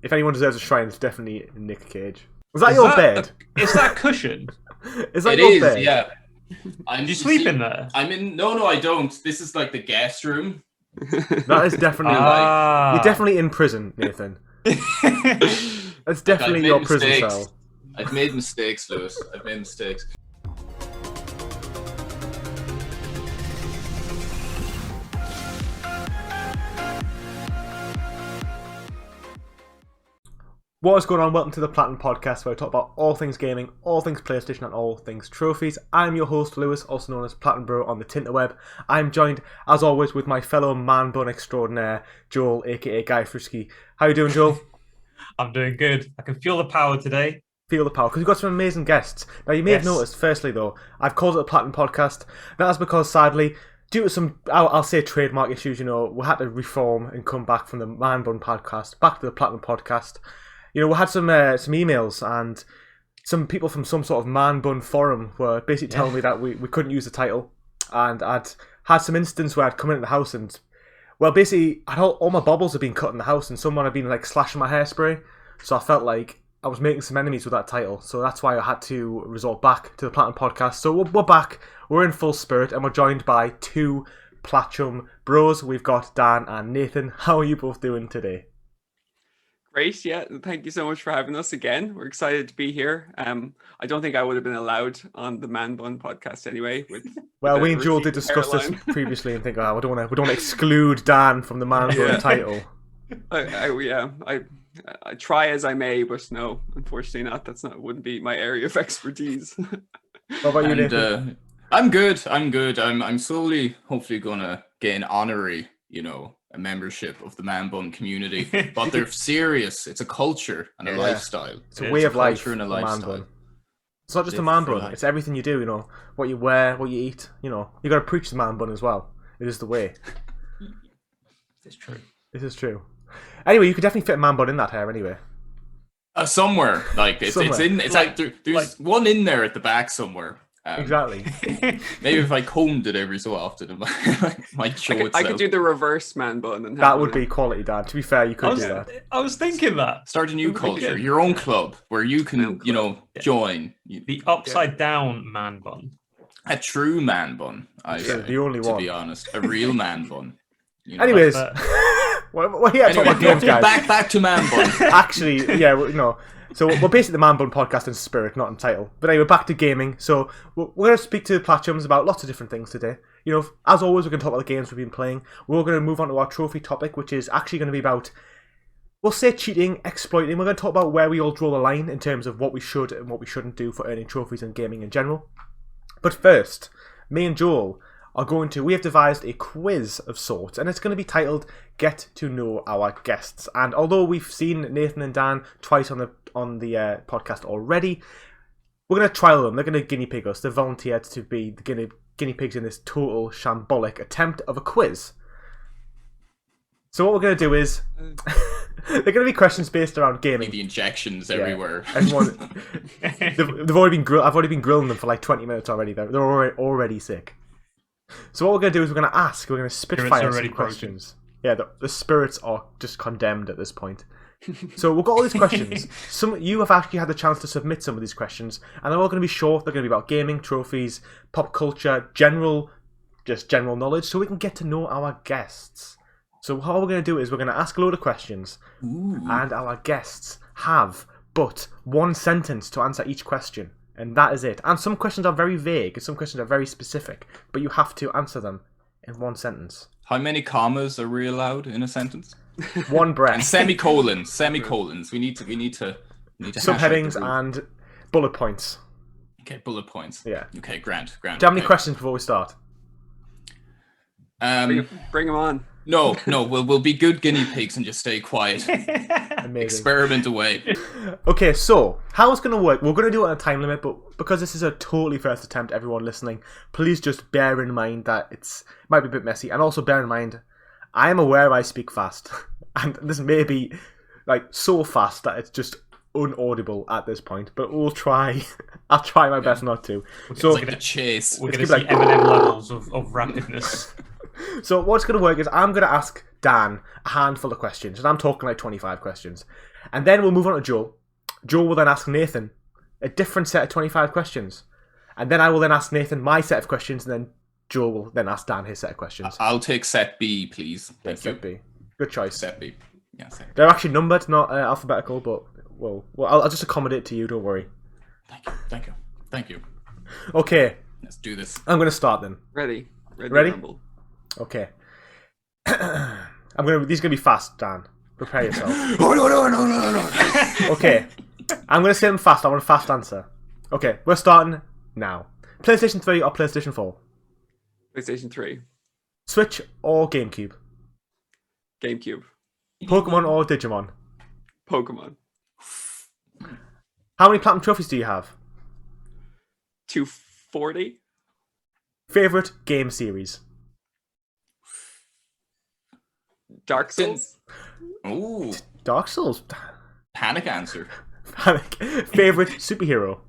if anyone deserves a shrine, it's definitely Nick Cage. Is that your bed? Is that cushion? Is that your bed? Yeah. Do you sleep in there? I'm in. No, I don't. This is like the guest room. That is definitely you're definitely in prison, Nathan. That's definitely your prison cell. I've made mistakes, Lewis. I've made mistakes. What is going on? Welcome to the Platinum Podcast, where I talk about all things gaming, all things PlayStation, and all things trophies. I'm your host, Lewis, also known as PlatinumBro on the Tinterweb. I'm joined, as always, with my fellow man bun extraordinaire, Joel, aka GuyFarruski. How you doing, Joel? I'm doing good. I can feel the power today. Feel the power, because we've got some amazing guests. Now, you may have noticed, firstly, though, I've called it a Platinum Podcast. That is because, sadly, due to some, I'll say trademark issues, we had to reform and come back from the Man Bun Podcast back to the Platinum Podcast. We had some emails, and some people from some sort of Man Bun forum were basically telling me that we couldn't use the title. And I'd had some instance where I'd come into the house and, well, basically, all my bubbles had been cut in the house, and someone had been, slashing my hairspray. So I felt like I was making some enemies with that title. So that's why I had to resort back to the Platinum Podcast. So we're back, we're in full spirit, and we're joined by two Platchum bros. We've got Dan and Nathan. How are you both doing today? Great, yeah. Thank you so much for having us again. We're excited to be here. I don't think I would have been allowed on the Man Bun Podcast anyway. Well, we and Joel did discuss this previously and think, we don't want to exclude Dan from the Man Bun title. I try as I may, but no, unfortunately not. Wouldn't be my area of expertise. What about you, Nathan? I'm good. I'm slowly, hopefully, gonna get an honorary, a membership of the Man Bun community, but they're serious. It's a culture and a lifestyle. It's a way of life. And a lifestyle. Man Bun. It's not just a Man Bun. It's everything you do. What you wear, what you eat. You got to preach the Man Bun as well. It is the way. It's true. This is true. Anyway, you could definitely fit a Man Bun in that hair. Anyway, somewhere it's in. It's like there's one in there at the back somewhere. Exactly. Maybe if I combed it every so often, it might show itself. I could do the reverse Man Bun. And that would be quality, Dad. To be fair, you could do that. I was thinking that. Start a new culture, your own club, where you can, join. The upside down Man Bun. A true Man Bun. The only one. To be honest, a real Man Bun. Anyways, talk about games, guys. Back to Man Bun. Actually, So we're basically the Man Bun Podcast in spirit, not in title. But anyway, back to gaming. So we're going to speak to the Platchums about lots of different things today. As always, we're going to talk about the games we've been playing. We're going to move on to our trophy topic, which is actually going to be about, we'll say, cheating, exploiting. We're going to talk about where we all draw the line in terms of what we should and what we shouldn't do for earning trophies and gaming in general. But first, me and Joel we have devised a quiz of sorts, and it's going to be titled Get to Know Our Guests. And although we've seen Nathan and Dan twice on the podcast already, we're going to trial them. They're going to guinea pig us. They're volunteered to be the guinea pigs in this total shambolic attempt of a quiz. So what we're going to do is they're going to be questions based around gaming. The injections everywhere. Everyone, they've already been I've already been grilling them for 20 minutes already. They're already sick. So what we're going to do is we're going to spitfire some questions. Yeah, the spirits are just condemned at this point. So we've got all these questions. You have actually had the chance to submit some of these questions, and they're all going to be short. They're going to be about gaming, trophies, pop culture, general knowledge, so we can get to know our guests. So how we're going to do is we're going to ask a load of questions, and our guests have but one sentence to answer each question. And that is it. And some questions are very vague, and some questions are very specific, but you have to answer them in one sentence. How many commas are we allowed in a sentence? One breath. And semicolons. We need to subheadings and bullet points. Okay, bullet points. Yeah. Okay, grand. Do you have any questions before we start? Bring them on. No, we'll be good guinea pigs and just stay quiet. Amazing. Experiment away. Okay, so how it's going to work, we're going to do it on a time limit, but because this is a totally first attempt, everyone listening, please just bear in mind that it might be a bit messy, and also bear in mind, I am aware I speak fast, and this may be so fast that it's just unaudible at this point, but we'll try. I'll try my best not to. So it's like the chase. We're going to see Eminem levels of rapidness. So what's going to work is I'm going to ask Dan a handful of questions, and I'm talking 25 questions. And then we'll move on to Joel. Joel will then ask Nathan a different set of 25 questions. And then I will then ask Nathan my set of questions, and then Joel will then ask Dan his set of questions. I'll take set B, please. Thank you. Set B. Good choice. Set B. Yeah, set B. They're actually numbered, not alphabetical, but well, I'll just accommodate to you, don't worry. Thank you. Thank you. Thank you. Okay. Let's do this. I'm going to start then. Ready? Ready? Rumble. Okay. These are going to be fast, Dan. Prepare yourself. No. Okay. I'm going to say them fast. I want a fast answer. Okay, we're starting now. PlayStation 3 or PlayStation 4? PlayStation 3. Switch or GameCube? GameCube. Pokemon or Digimon? Pokemon. How many Platinum trophies do you have? 240. Favourite game series? Dark Souls. Ooh. Dark Souls. Panic answer. Favourite superhero?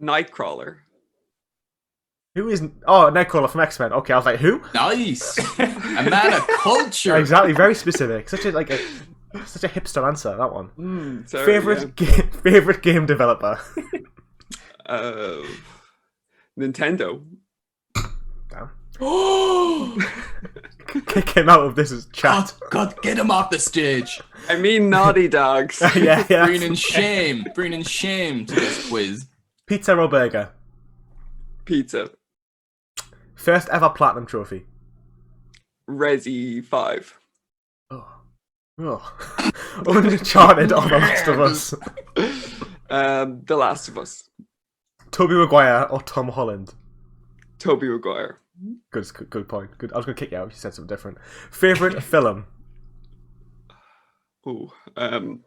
Nightcrawler. Who isn't? Oh, Nightcrawler from X-Men. Okay, I was like, who? Nice. A man of culture. Yeah, exactly, very specific. Such a hipster answer, that one. Sorry, Favorite game developer? Nintendo. Damn. Oh, Kick him out of this chat. God, get him off the stage. I mean Naughty Dogs. yeah. Bringing shame to this quiz. Pizza or burger? Pizza. First ever Platinum trophy? Resi 5. Oh. Uncharted or The Last of Us? The Last of Us. Tobey Maguire or Tom Holland? Tobey Maguire. Good point. Good. I was going to kick you out if you said something different. Favourite film? Ooh. We're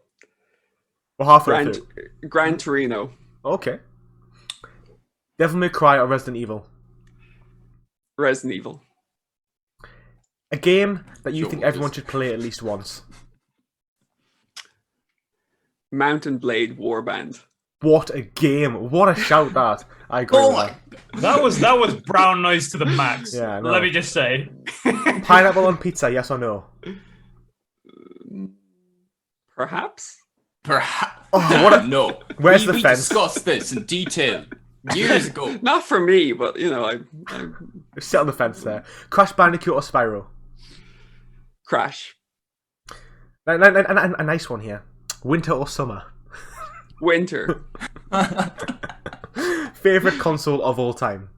halfway through. Gran Torino. Okay. Devil May Cry or Resident Evil? Resident Evil. A game that you think everyone should play at least once? Mountain Blade Warband. What a game! What a shout that! I agree with that. That was brown noise to the max. Yeah, I know. Let me just say. Pineapple on pizza, yes or no? Perhaps? Perhaps. Oh, what a... No. Where's the we fence? discussed this in detail years ago. Not for me, but you know, I Sit on the fence there. Crash Bandicoot or Spyro? Crash. A nice one here. Winter or summer? Winter. Favorite console of all time?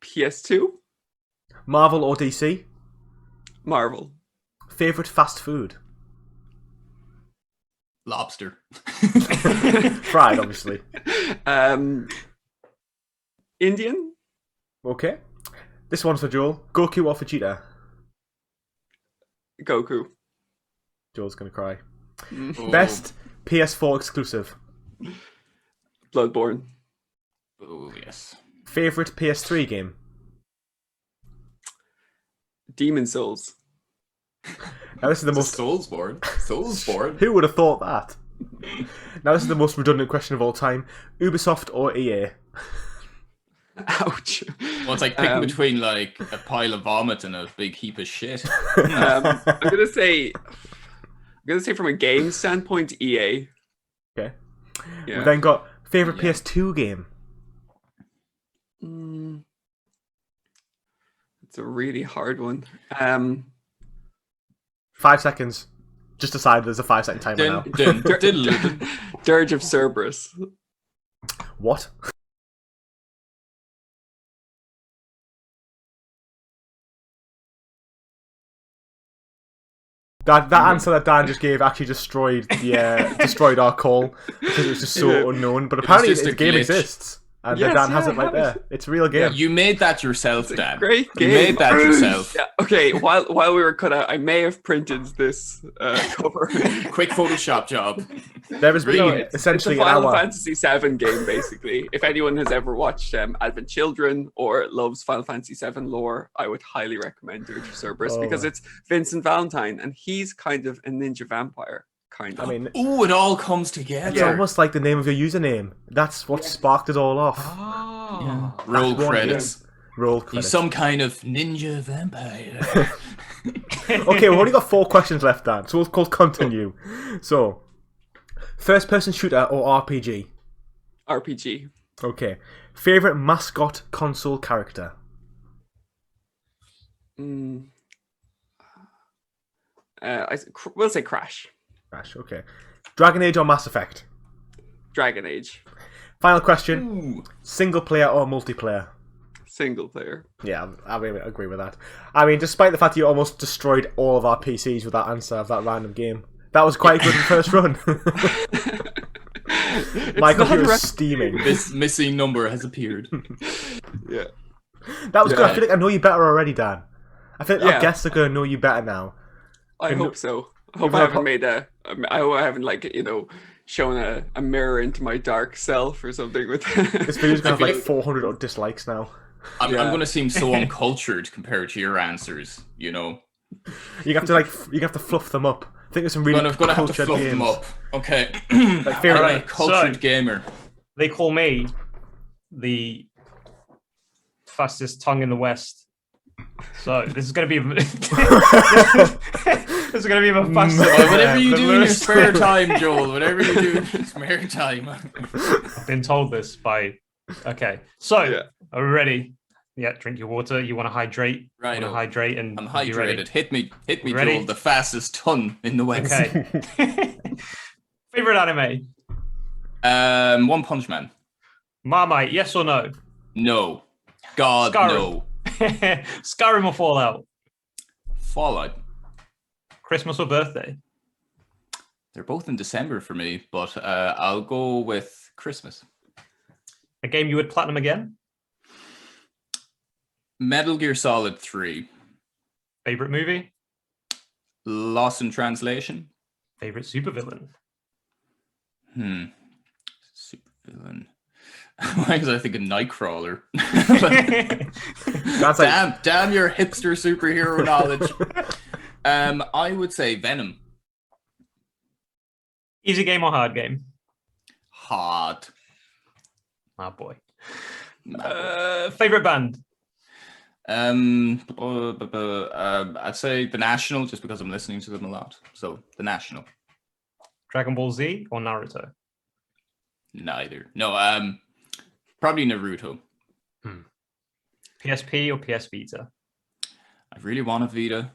PS2. Marvel or DC? Marvel. Favorite fast food? Lobster. Fried, obviously. Indian. Okay. This one's for Joel. Goku or Vegeta? Goku. Joel's gonna cry. Oh. Best PS4 exclusive? Bloodborne. Oh, yes. Favorite PS3 game? Demon Souls. Now this is the most... Soulsborne. Who would have thought that? Now this is the most redundant question of all time. Ubisoft or EA? Ouch. Well, it's like picking between like a pile of vomit and a big heap of shit. I'm gonna say from a game standpoint, EA. Okay. Yeah. We then got favorite PS2 game. It's a really hard one. 5 seconds. Just decide there's a 5-second timer now. Dirge of Cerberus. What? That answer that Dan just gave actually destroyed our call because it was just so unknown. But apparently the game exists, and Dan has it right there. It's a real game. You made that yourself, Dan. Great game. You made that yourself. Yeah, okay, while we were cut out, I may have printed this cover. Quick Photoshop job. There has been essentially it's a Final an hour. Fantasy VII game, basically. If anyone has ever watched Advent Children or loves Final Fantasy VII lore, I would highly recommend Dirge of Cerberus because it's Vincent Valentine, and he's kind of a ninja vampire. Kind of. I mean, ooh, it all comes together. it's almost like the name of your username. That's what sparked it all off. Roll credits. Roll credits. He's some kind of ninja vampire. Okay, we've only got 4 questions left, Dan, so we'll continue. So, first-person shooter or RPG? RPG. Okay. Favorite mascot console character? We'll say Crash. Crash, okay. Dragon Age or Mass Effect? Dragon Age. Final question. Ooh. Single player or multiplayer? Single player. Yeah, I mean, I agree with that. I mean, despite the fact you almost destroyed all of our PCs with that answer of that random game, that was quite good in the first run. My computer was steaming. This missing number has appeared. Yeah. That was good. I feel like I know you better already, Dan. I think our Yeah. guests are going to know you better now. I hope so. I hope I haven't I hope I haven't, like, shown a mirror into my dark self or something with This video's going to have like 400 dislikes now. I'm going to seem so uncultured compared to your answers, you know. You have to fluff them up. I think there's some really I'm going to have to cultured fluff games. them up. Okay. Like favorite, I'm a cultured so- gamer. They call me the fastest tongue in the West. So this is going to be this is going to be the fastest. Whatever you the do in your lowest- spare time, Joel. Whatever you do in your spare time. I've been told this by. Okay, so are we ready? Yeah, drink your water. You want to hydrate? Right. Want to hydrate and I'm be ready. hydrated. Hit me, Ready? Joel. The fastest ton in the West. Okay. Favorite anime? One Punch Man. Marmite, yes or no? No. God, Skyrim. no. Skyrim or Fallout? Fallout. Christmas or birthday? They're both in December for me, but I'll go with Christmas. A game you would platinum again? Metal Gear Solid 3. Favorite movie? Lost in Translation. Favorite supervillain? Supervillain. Why was I thinking Nightcrawler? That's like, damn your hipster superhero knowledge. I would say Venom. Easy game or hard game? Hard. Oh boy. Nah. Favorite band? I'd say The National, just because I'm listening to them a lot. So The National. Dragon Ball Z or Naruto? Neither. No. Probably Naruto. PSP or PS Vita? I really want a Vita,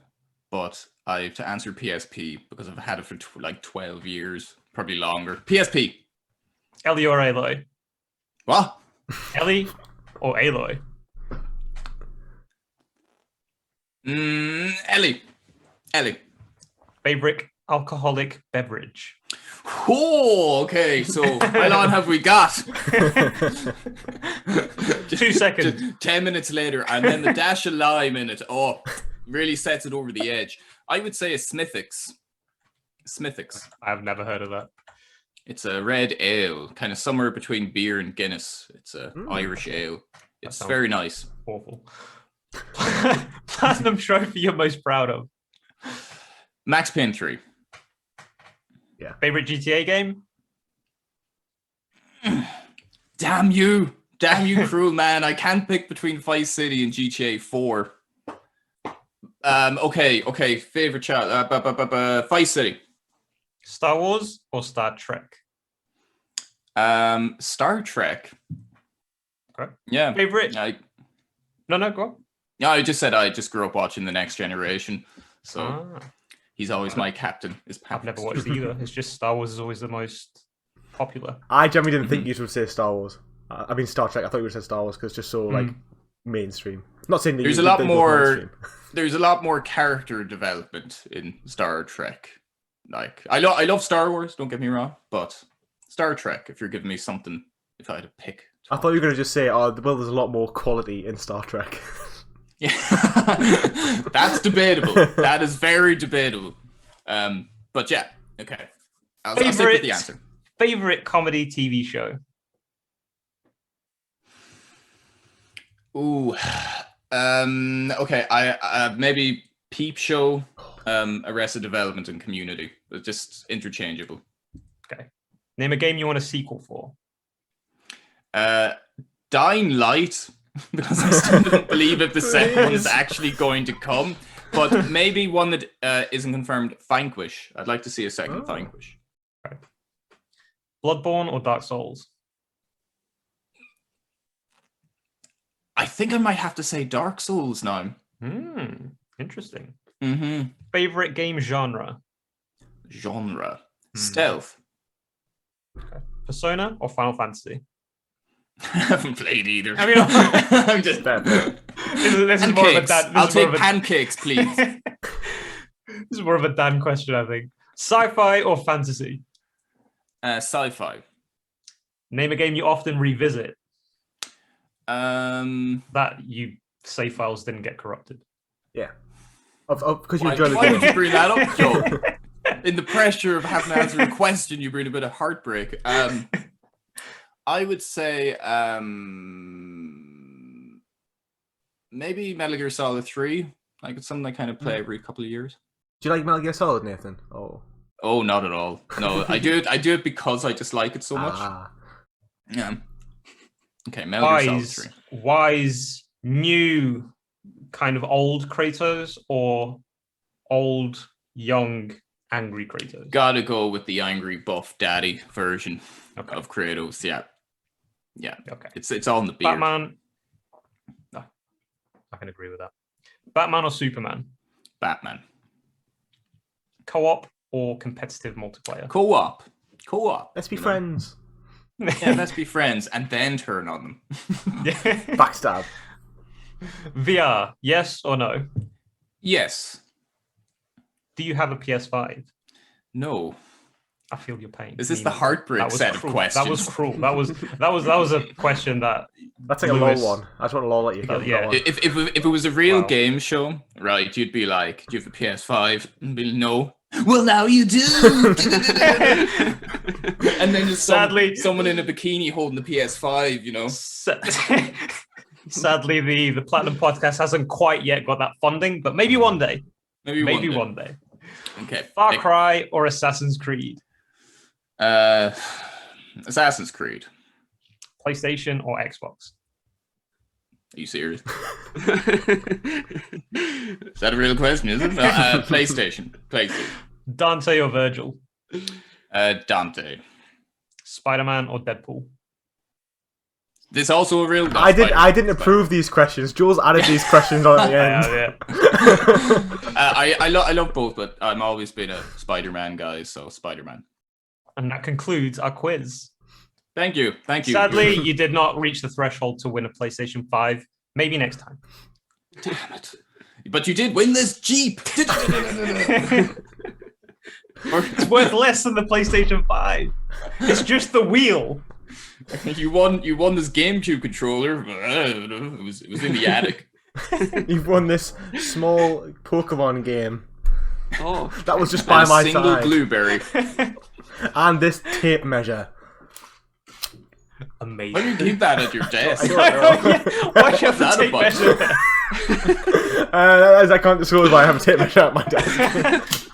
but I have to answer PSP because I've had it for like 12 years, probably longer. PSP. Ellie or Aloy? What? Ellie or Aloy? Ellie. Favorite alcoholic beverage? Oh, okay. So how long have we got? 2 seconds. 10 minutes later, and then the dash of lime in it. Oh, really sets it over the edge. I would say a Smithix. I've never heard of that. It's a red ale, kind of somewhere between beer and Guinness. It's a Irish ale. It's sounds- very nice. Awful. Platinum trophy you're most proud of? Max Payne 3. Favorite GTA game? Damn you, cruel man! I can't pick between Vice City and GTA 4. Okay. Favorite child, Vice City. Star Wars or Star Trek? Star Trek. Okay. Yeah. Favorite? No, go on. Yeah, I just said I just grew up watching The Next Generation, so he's always my captain. I've never watched either. It's just Star Wars is always the most popular. I generally didn't think you would say Star Wars. I mean Star Trek. I thought you would say Star Wars because it's just so like mainstream. Not saying that There's you a lot they go more. mainstream. There's a lot more character development in Star Trek. Like I love Star Wars. Don't get me wrong, but Star Trek. If you're giving me something, if I had to pick. I thought you were going to just say, "Oh, well, there's a lot more quality in Star Trek." Yeah, that's debatable. That is very debatable. But yeah, okay. I'll stick with the answer. Favorite comedy TV show? Ooh, okay. I maybe Peep Show, Arrested Development, and Community. It's just interchangeable. Okay. Name a game you want a sequel for. Dying Light, because I still don't believe if the second one is actually going to come. But maybe one that isn't confirmed. Vanquish. I'd like to see a second Vanquish. Okay. Bloodborne or Dark Souls? I think I might have to say Dark Souls now. Interesting. Mm-hmm. Favorite game genre? Stealth. Okay. Persona or Final Fantasy? I haven't played either. I mean, I'm just this is more of a Dan. I'll take pancakes, please. This is more of a Dan question, I think. Sci-fi or fantasy? Sci-fi. Name a game you often revisit. That you save files didn't get corrupted. Yeah. Because you enjoy the why game. would you bring that up, Joe? In the pressure of having to answer a question, you bring a bit of heartbreak. I would say maybe Metal Gear Solid 3. Like it's something I kind of play every couple of years. Do you like Metal Gear Solid, Nathan? Oh, not at all. No, I do it because I just like it so much. Yeah. Okay, Metal Gear Solid 3. Wise, new, kind of old Kratos or old, young, angry Kratos? Gotta go with the angry buff daddy version of Kratos. Yeah. Okay. It's all in the beard. Batman. No, I can agree with that. Batman or Superman? Batman. Co-op or competitive multiplayer? Co-op. Let's be friends. Yeah, let's be friends and then turn on them. Backstab. VR, yes or no? Yes. Do you have a PS5? No. I feel your pain. Is this the heartbreak set of questions? That was cruel. That was a question that. That's like Lewis, a lol one. I just want to lol at you. Yeah. If it was a real game show, right? You'd be like, "Do you have a PS5?" And be no. Well, now you do. And then just someone in a bikini holding the PS5, you know. Sadly, the Platinum Podcast hasn't quite yet got that funding, but maybe one day. Maybe one day. Okay. Far Cry or Assassin's Creed? Assassin's Creed. PlayStation or Xbox? Are you serious? Is that a real question, is it? PlayStation. Dante or Virgil? Dante. Spider-Man or Deadpool? This also a real. I didn't approve these questions. Jules added these questions on at the end. I love both, but I'm always been a Spider-Man guy, so Spider-Man. And that concludes our quiz. Thank you. Sadly, you did not reach the threshold to win a PlayStation 5. Maybe next time. Damn it! But you did win this Jeep. It's worth less than the PlayStation 5. It's just the wheel. You won this GameCube controller. It was in the attic. You've won this small Pokemon game. Oh, that was just by my single side. blueberry. And this tape measure. Amazing. Why do you keep that at your desk? Why do you have the tape measure? As I can't disclose why I have a tape measure at my desk.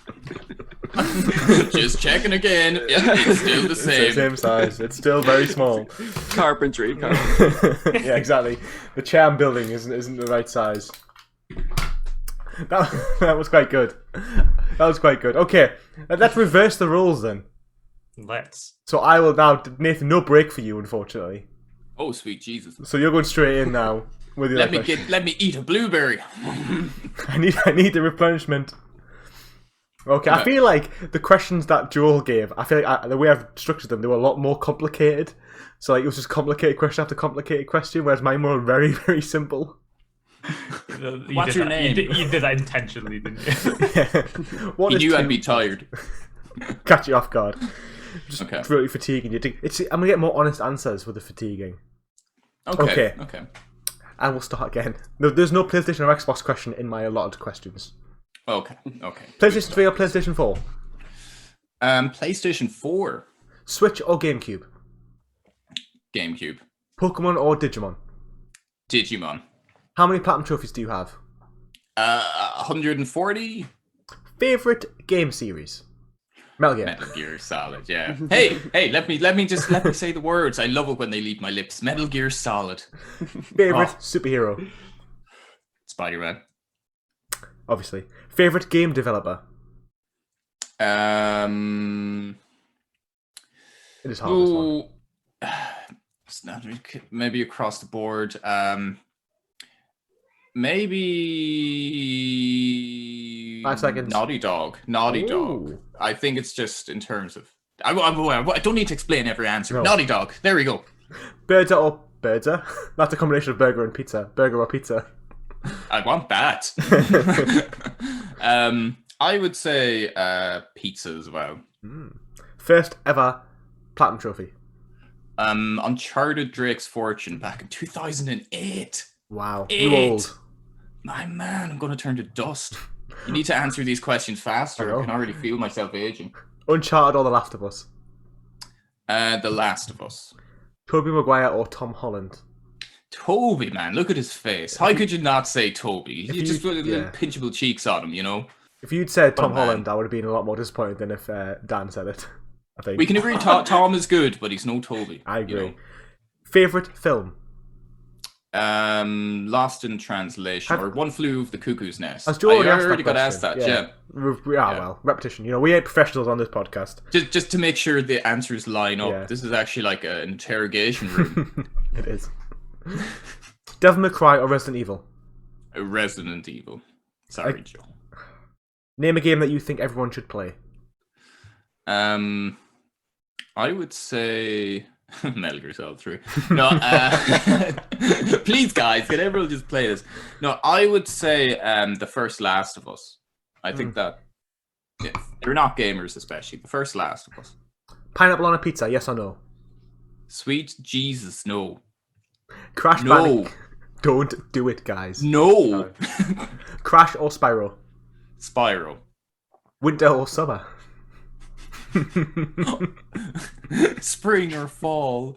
Just checking again. Yeah, it's still the same. It's the same size. It's still very small. Carpentry. Yeah, exactly. The chair I'm building isn't the right size. That was quite good. Okay, let's reverse the rules then. Let's. So I will now, Nathan. No break for you, unfortunately. Oh, sweet Jesus! So you're going straight in now with your. Let me eat a blueberry. I need the replenishment. Okay, I feel like the questions that Joel gave, I feel like the way I've structured them, they were a lot more complicated. So like it was just complicated question after complicated question, whereas mine were very, very simple. What's your name? You did that intentionally, didn't you? Yeah. You knew I'd be tired. Catch you off guard. Just okay. really fatiguing you. I'm gonna get more honest answers with the fatiguing. Okay. And we'll start again. There's no PlayStation or Xbox question in my allotted questions. Okay. PlayStation 3 or PlayStation 4? PlayStation 4. Switch or GameCube? GameCube. Pokemon or Digimon? Digimon. How many Platinum trophies do you have? 140. Favorite game series? Metal Gear. Metal Gear Solid, yeah. Hey, let me say the words. I love it when they leave my lips. Metal Gear Solid. Favorite superhero? Spider-Man. obviously. Favorite game developer? It is hard, this one. It's not maybe across the board. Maybe 5 seconds. Naughty Dog. Naughty Dog. Ooh. I think it's just in terms of. I don't need to explain every answer. No. Naughty Dog. There we go. Burger or Burger? That's a combination of burger and pizza. Burger or pizza? I want that. I would say pizza as well. First ever Platinum Trophy. Uncharted Drake's Fortune back in 2008. Wow. 8. You old. My man, I'm going to turn to dust. You need to answer these questions faster. I can already feel myself aging. Uncharted or The Last of Us? The Last of Us. Tobey Maguire or Tom Holland? Toby, man, look at his face. How could you not say Toby? You just put little yeah. pinchable cheeks on him, you know? If you'd said Tom man. Holland, I would have been a lot more disappointed than if Dan said it. I think. We can agree Tom is good, but he's no Toby. I agree. You know? Favorite film? Lost in Translation, or One Flew Over the Cuckoo's Nest. Has Joe already got asked that, yeah. Well, repetition. You know, we ain't professionals on this podcast. Just to make sure the answers line up. Yeah. This is actually like an interrogation room. It is. Devil May Cry or Resident Evil? Resident Evil. Sorry, Joe. Name a game that you think everyone should play. I would say Metal Gear Solid 3. No, please, guys, can everyone just play this? No, I would say the first Last of Us. I think that if you're not gamers, especially the first Last of Us. Pineapple on a pizza, yes or no? Sweet Jesus, no. Crash Bandicoot. Don't do it, guys. No. Crash or Spyro? Spyro. Winter or summer? Spring or fall.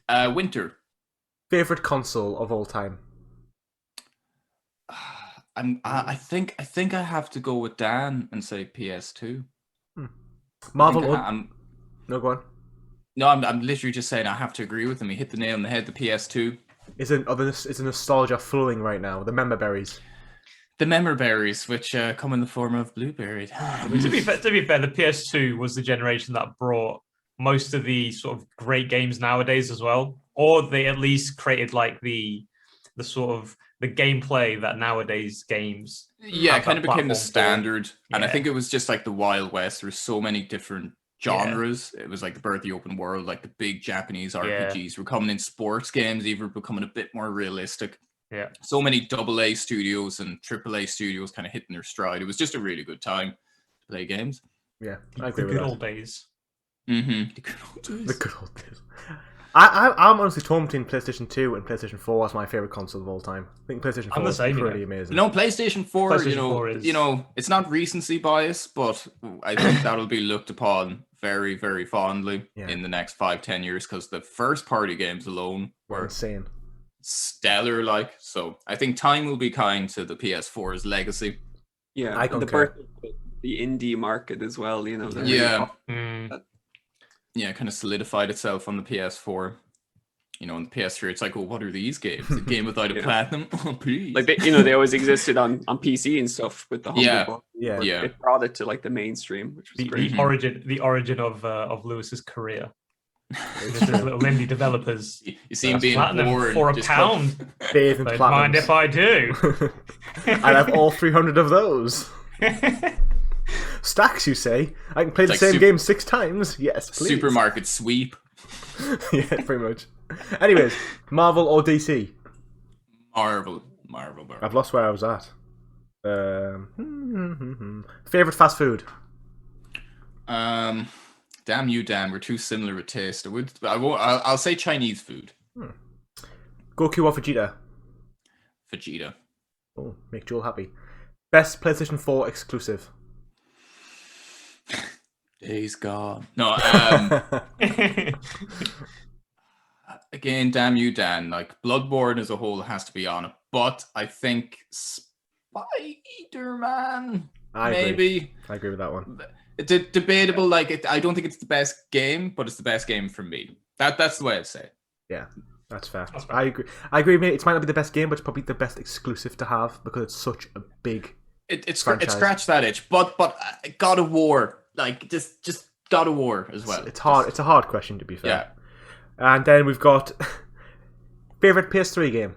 Winter. Favorite console of all time? I think I have to go with Dan and say PS2. Marvel. No, go on. No, I'm literally just saying I have to agree with him. He hit the nail on the head. The PS2. Is a nostalgia flowing right now? The member berries. The member berries, which come in the form of blueberries. To be fair, the PS2 was the generation that brought most of the sort of great games nowadays as well, or they at least created like the sort of the gameplay that nowadays games. Yeah, it kind of became the standard, and I Yeah. think it was just like the Wild West. There were so many different genres. It was like the birth of the open world, like the big Japanese RPGs were coming in. Sports games even becoming a bit more realistic. Yeah. So many AA studios and AAA studios kind of hitting their stride. It was just a really good time to play games. Yeah, I The agree with good that. old days. Mm-hmm. The good old days. The good old days. I'm honestly torn between PlayStation 2 and PlayStation 4 as my favorite console of all time. I think PlayStation 4 I'm the is same, pretty amazing. No, PlayStation 4, PlayStation 4 is- it's not recency bias, but I think that'll be looked upon very, very fondly in the next 5-10 years, because the first party games alone were insane. Stellar, like. So I think time will be kind to the PS4's legacy. Yeah, I and the concur. birth of the indie market as well, you know. they're Yeah. really Yeah, kind of solidified itself on the PS4. You know, on the PS3, it's like, oh, what are these games? A game without a Yeah. platinum? Oh, please. like they always existed on PC and stuff with the humble bundle, Yeah. but Yeah. it brought it to like the mainstream, which was great. The origin of Lewis's career. Just as little indie developers. You see him being Platinum born for a just pound. Bathe in Don't platinums. mind if I do. I have all 300 of those. Stacks, you say? I can play the like same game 6 times? Yes, please. supermarket sweep. Yeah, pretty much. Anyways, Marvel or DC? Marvel. I've lost where I was at. Favorite fast food? Damn you, Dan. We're too similar with taste. I'll say Chinese food. Goku or Vegeta? Vegeta. Oh, make Joel happy. Best PlayStation 4 exclusive? Days Gone. No, again, damn you, Dan. Like, Bloodborne as a whole has to be on it. But I think Spider-Man, maybe. I agree with that one. It's debatable. Like, I don't think it's the best game, but it's the best game for me. That's the way I'd say it. Yeah. That's fair. That's fair. I agree. I agree, mate. It might not be the best game, but it's probably the best exclusive to have because it's such a big. It franchise. scratched that itch, but God of War, like just God of War as well. It's hard. It's a hard question, to be fair. Yeah. And then we've got favorite PS3 game.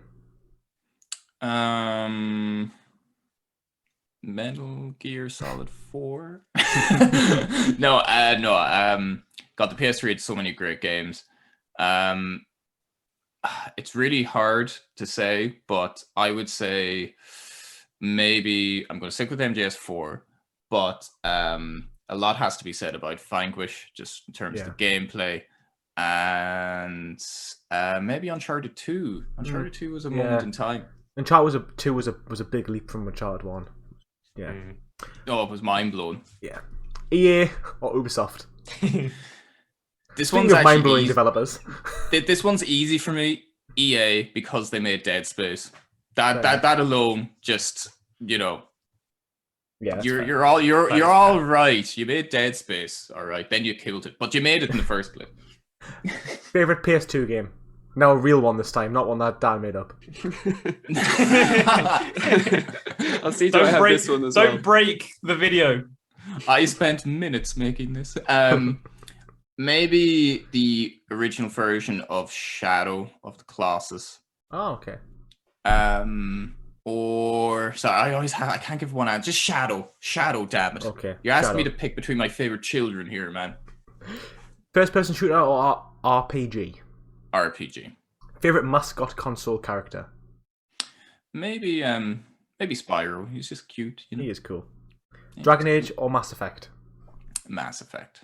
Metal Gear Solid 4. No. God, the PS3 had so many great games. It's really hard to say, but I would say maybe I'm going to stick with MGS4, but a lot has to be said about Vanquish, just in terms of the gameplay, and maybe Uncharted 2. Uncharted 2 was a moment in time. Uncharted 2 was a big leap from Uncharted 1. Yeah. Oh, it was mind blowing. Yeah. EA or Ubisoft. This Speaking one's of mind-blowing easy. developers. This one's easy for me. EA, because they made Dead Space. That alone, just Yeah. you're all right. You made Dead Space, all right. Then you killed it, but you made it in the first place. Favorite PS2 game. No, a real one this time, not one that Dan made up. I'll see. Do I have this one as well? Don't break the video. I spent minutes making this. Maybe the original version of Shadow of the Colossus. Oh, okay. Or sorry, I can't give one answer. Just Shadow. Damn it. Okay. You're asking me to pick between my favorite children here, man. First-person shooter or RPG? RPG. Favorite mascot console character? Maybe Spyro. He's just cute. You know? He is cool. Dragon Age or Mass Effect? Mass Effect.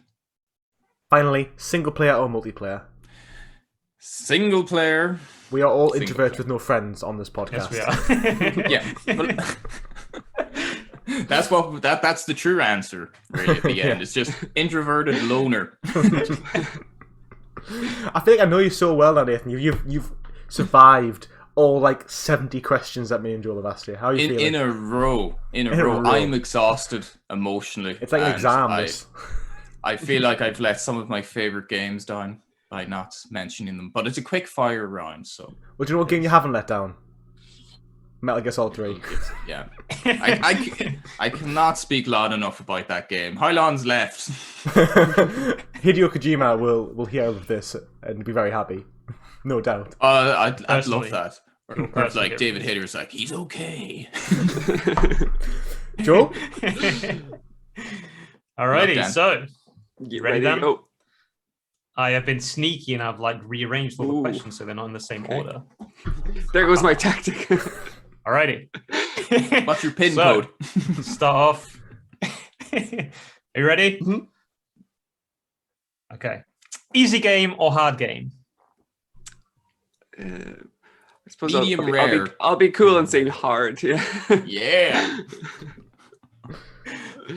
Finally, single player or multiplayer? Single player. We are all Single introverts player. with no friends on this podcast. Yes, we are. Yeah. But that's the true answer, really, at the end. It's just introverted loner. I think I know you so well now, Nathan. You've survived all like 70 questions that me and Joel have asked you. How are you feeling? In a row. I'm exhausted emotionally. It's like an exam. I feel like I've let some of my favorite games down by not mentioning them, but it's a quick fire round. So, well, do you know what game you haven't let down? Metal Gear Solid 3. Yeah, I cannot speak loud enough about that game. How long's left? Hideo Kojima will hear of this and be very happy, no doubt. I'd love that. Or like David Hayter's like, he's okay. Joel? Alrighty, so You ready, Dan? to go? I have been sneaky and I've like rearranged all the questions so they're not in the same order. There goes my tactic. Alrighty. What's your pin code? Start off. Are you ready? Mhm. Okay. Easy game or hard game? I suppose Medium rare. I'll be cool and saying hard. Yeah. Yeah.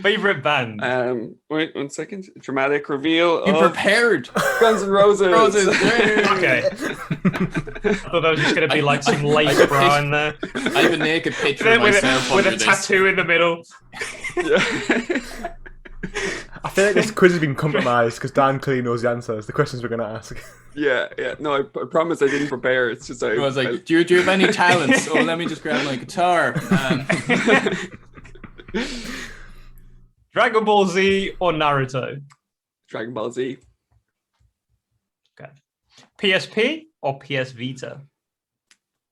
Favorite band? Wait 1 second. Dramatic reveal. You of prepared. Guns N' Roses. Okay. I thought that was just going to be like some lace bra in there. I have a naked picture of myself with under a this. tattoo in the middle. Yeah. I feel like this quiz has been compromised because Dan clearly knows the answers. The questions we're going to ask. Yeah. No, I promise I didn't prepare. It's just I was like, do you have any talents? Oh, let me just grab my guitar. Dragon Ball Z or Naruto? Dragon Ball Z. Okay. PSP or PS Vita?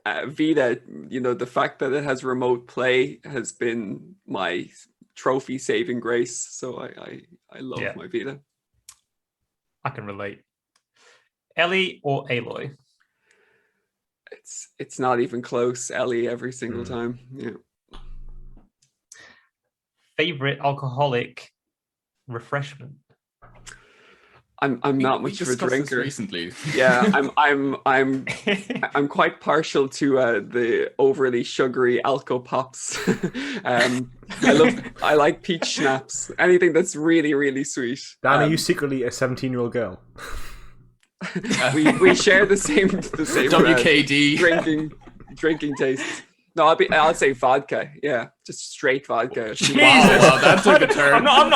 Vita, the fact that it has remote play has been my trophy saving grace. So I love my Vita. I can relate. Ellie or Aloy? It's not even close. Ellie every single time. Yeah. Favorite alcoholic refreshment? I'm not much of a drinker. Recently. Yeah, I'm quite partial to the overly sugary Alco Pops. I like peach schnapps. Anything that's really, really sweet. Dan, are you secretly a 17-year-old girl? We share the same WKD drinking tastes. No, I'll say vodka. Yeah, just straight vodka. Jesus, Wow, that took a turn. I'm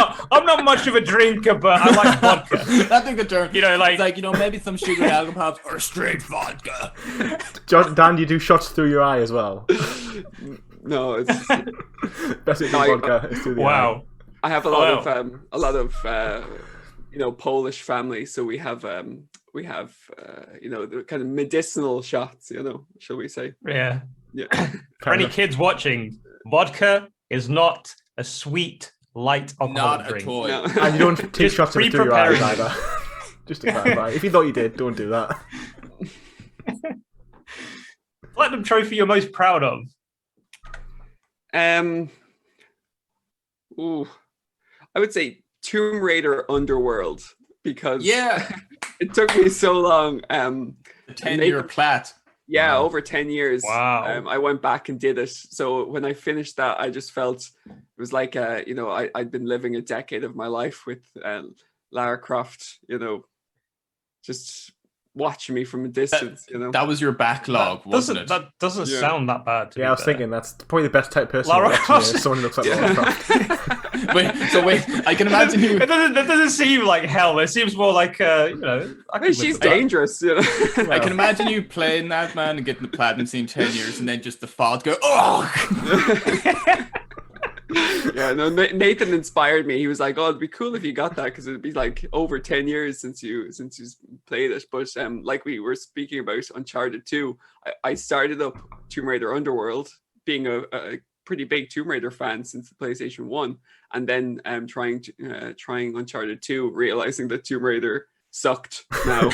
not much of a drinker, but I like vodka. That took a turn. You know, like It's like, maybe some sugar alcohol pops or straight vodka. Dan, you do shots through your eye as well. No, it's Best thing vodka is through the eye. wow. I have a lot of Polish family, so we have the kind of medicinal shots, shall we say? Yeah. Yeah. For any kids watching, vodka is not a sweet, light alcoholic Not a drink. toy. No. And you don't take Just shots of it through your eyes pre-preparing. either. Just to clarify. If you thought you did, don't do that. Platinum trophy you're most proud of? I would say Tomb Raider Underworld, because Yeah. it took me so long. 10-year plat. Yeah, Wow. over 10 years. Wow. I went back and did it. So when I finished that, I just felt it was like, I'd been living a decade of my life with Lara Croft, just watching me from a distance, That was your backlog, wasn't it? That doesn't Yeah. sound that bad. To Yeah, be I was fair. thinking that's probably the best type of person Lara to watch, Croft. someone who looks like Yeah. Lara Croft. Wait, I can imagine you. That doesn't seem like hell. It seems more like I can live She's with that. dangerous, I can imagine you playing that, man, and getting the platinum scene 10 years, and then just the vodka. Oh! Yeah, no, Nathan inspired me. He was like, "Oh, it'd be cool if you got that, because it'd be like over 10 years since you played it." But like we were speaking about Uncharted 2, I started up Tomb Raider Underworld, being a pretty big Tomb Raider fan since the PlayStation 1, and then trying Uncharted 2, realizing that Tomb Raider sucked now,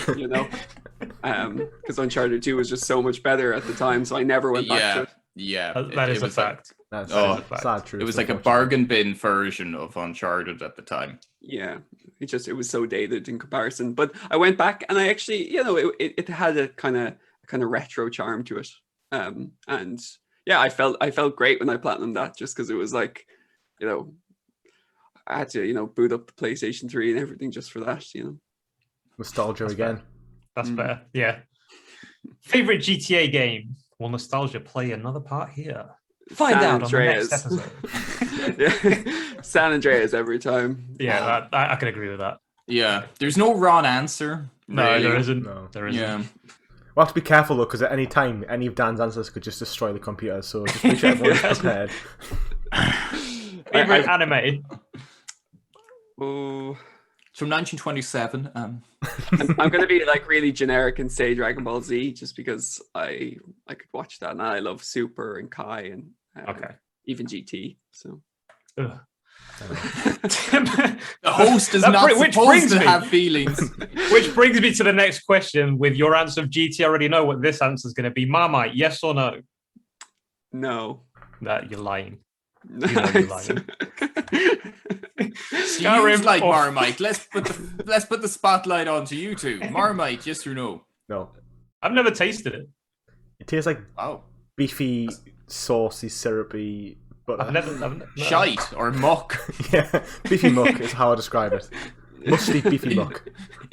because Uncharted 2 was just so much better at the time, so I never went back to it. Yeah. That is it a was like- fact. That's Oh, sad truth. It was like a unfortunately. bargain bin version of Uncharted at the time. Yeah, it was so dated in comparison. But I went back and I actually, it had a kind of retro charm to it. And yeah, I felt great when I platinumed that, just because it was like, I had to, boot up the PlayStation 3 and everything just for that, Nostalgia That's again. That's fair. Yeah. Favorite GTA game? Will nostalgia play another part here? Find San out on the Andreas. next episode. Yeah. San Andreas every time. Yeah, I can agree with that. Yeah. There's no wrong answer. No, really. there isn't. No. There isn't. Yeah. We'll have to be careful though, because at any time, any of Dan's answers could just destroy the computer. So just make sure everyone's prepared. Favorite anime? Oh, It's from 1927. I'm gonna be like really generic and say Dragon Ball Z, just because I could watch that, and I love Super and Kai and Okay. even GT. So Ugh. The host is That not which supposed brings to me- have feelings. Which brings me to the next question. With your answer of GT, I already know what this answer is going to be. Marmite, yes or no? no. That you're lying. No, know you're lying. Skyrim's like or- Marmite. Let's put the spotlight onto you two. Marmite, yes or no? No, I've never tasted it. it tastes like Wow. beefy, saucy, syrupy butter. I've never. No. Shite or muck. Yeah, beefy muck is how I describe it. Musty beefy muck.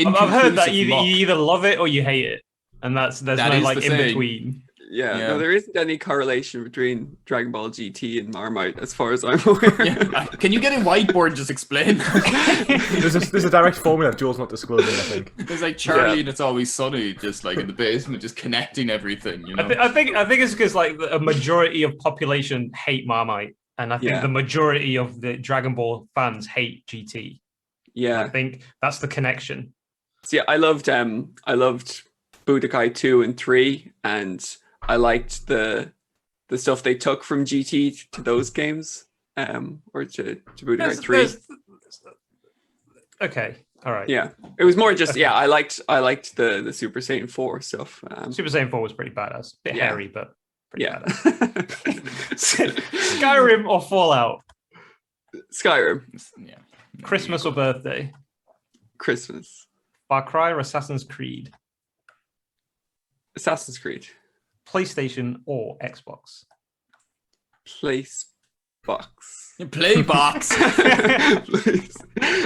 I've heard that Inconclusive you muck. either love it or you hate it, and there's That no is like the in saying. between. Yeah, Yeah. no, there isn't any correlation between Dragon Ball GT and Marmite, as far as I'm aware. Yeah. Can you get a whiteboard and just explain? There's a direct formula Joel's not disclosing, I think. There's like Charlie and It's Always Sunny, just like in the basement, just connecting everything. You know. I think it's because like a majority of population hate Marmite, and I think Yeah. the majority of the Dragon Ball fans hate GT. I Yeah. think that's the connection. See, I loved Budokai 2 and 3, and I liked the stuff they took from GT to those games, or to Budokai 3. Okay, all right. Yeah, it was more just I liked the Super Saiyan 4 stuff. Super Saiyan 4 was pretty badass. Bit Yeah. hairy, but pretty Yeah. badass. Skyrim or Fallout? Skyrim, Yeah. Christmas or birthday? Christmas, Far Cry or Assassin's Creed? Assassin's Creed, PlayStation or Xbox? Place Box. Play box Please.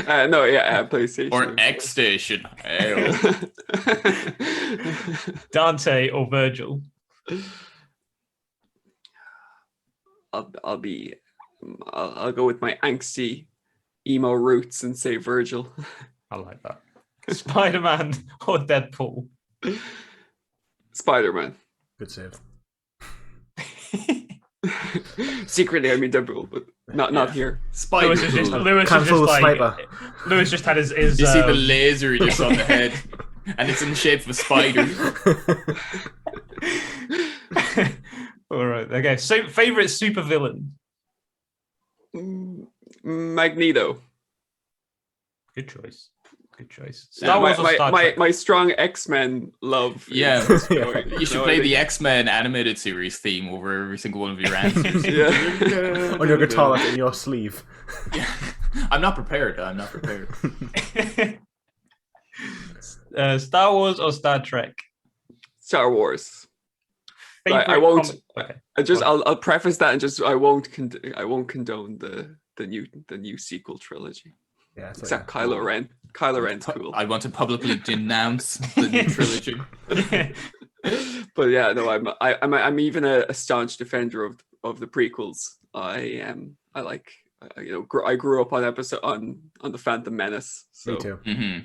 No, yeah, PlayStation. or X Station. Dante or Virgil? I'll go with my angsty emo roots and say Virgil. I like that. Spider-Man or Deadpool? Spider-Man. Good save. Secretly, I mean Deadpool, but not here. Spider. Cancel the sniper. Lewis just had his You see the laser just on the head, and it's in the shape of a spider. All right. Okay. So, favorite supervillain? Magneto. Good choice. Good choice. Yeah, Star Wars or Star Trek? my strong X-Men love. Yeah, is going. you should No, play I the think- X-Men animated series theme over every single one of your answers. Yeah. On your guitar, like in your sleeve. Yeah. I'm not prepared. Star Wars or Star Trek? Star Wars. Favorite I won't. Okay. I'll preface that and just I won't condone the new sequel trilogy. Yeah, it's Except like, Kylo Ren. Kylo Ren's cool. I want to publicly denounce the new trilogy. But yeah, no, I'm even a staunch defender of the prequels. I grew up on the Phantom Menace. So. me too. Mm-hmm.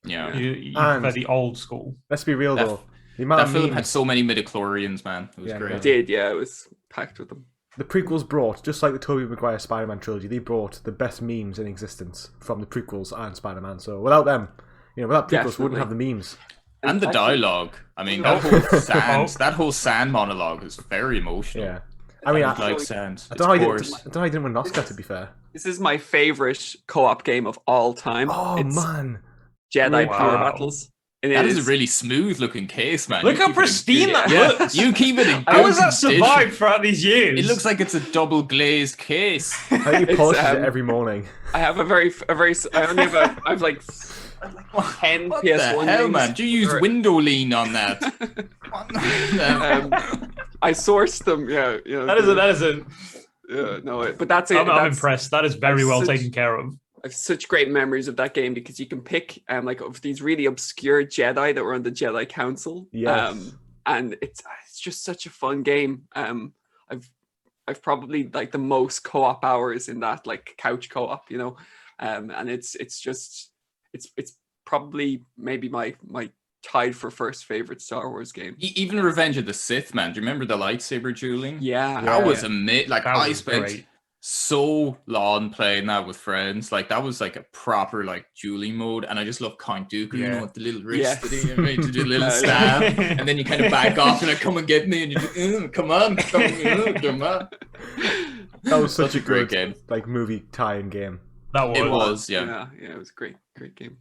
Yeah. You And- prefer the old school. Let's be real That- though. The amount That of film memes had so many midichlorians, man. It was Yeah, great. It did, yeah, it was packed with them. the prequels brought, just like the Tobey Maguire Spider-Man trilogy, they brought the best memes in existence from the prequels and Spider-Man. So without them, without prequels, we wouldn't Definitely. have the memes. And the actually- dialogue. I mean, that whole sand monologue is very emotional. Yeah. I mean, I I like sand. don't know how It's he coarse. didn't win an Oscar, to be fair. This is my favorite co-op game of all time. Oh, it's man. Jedi Wow. Power Battles. And That it is a really smooth looking case, man. Look You how keep it in pristine good- that Yeah, looks. You keep it in good How has that condition. survived throughout these years? It looks like it's a double glazed case. I think he polishes it um, every morning. I have I only have I have like 10 What PS1 the hell, games. man? Do you use Or- window lean on that? I sourced them. Yeah, that is a. Yeah, no, but that's it. I'm impressed. That is very that's well such- taken care of. I have such great memories of that game because you can pick like of these really obscure Jedi that were on the Jedi Council. Yes. And it's just such a fun game. I've probably like the most co-op hours in that, like couch co-op, and it's probably maybe my tied for first favorite Star Wars game. Even Revenge of the Sith, man. Do you remember the lightsaber dueling? Yeah, That was amazing. Like, That I was spent great. so long playing that with friends. Like, that was like a proper like dueling mode, and I just love Count Dooku, with the little wrist Yes. thing, right, to do a little Yeah. stab, and then you kind of back off and like, come and get me, and you just, come on. That was such a great good game. like movie tie-in game. That was. It was, yeah. Yeah, it was great game.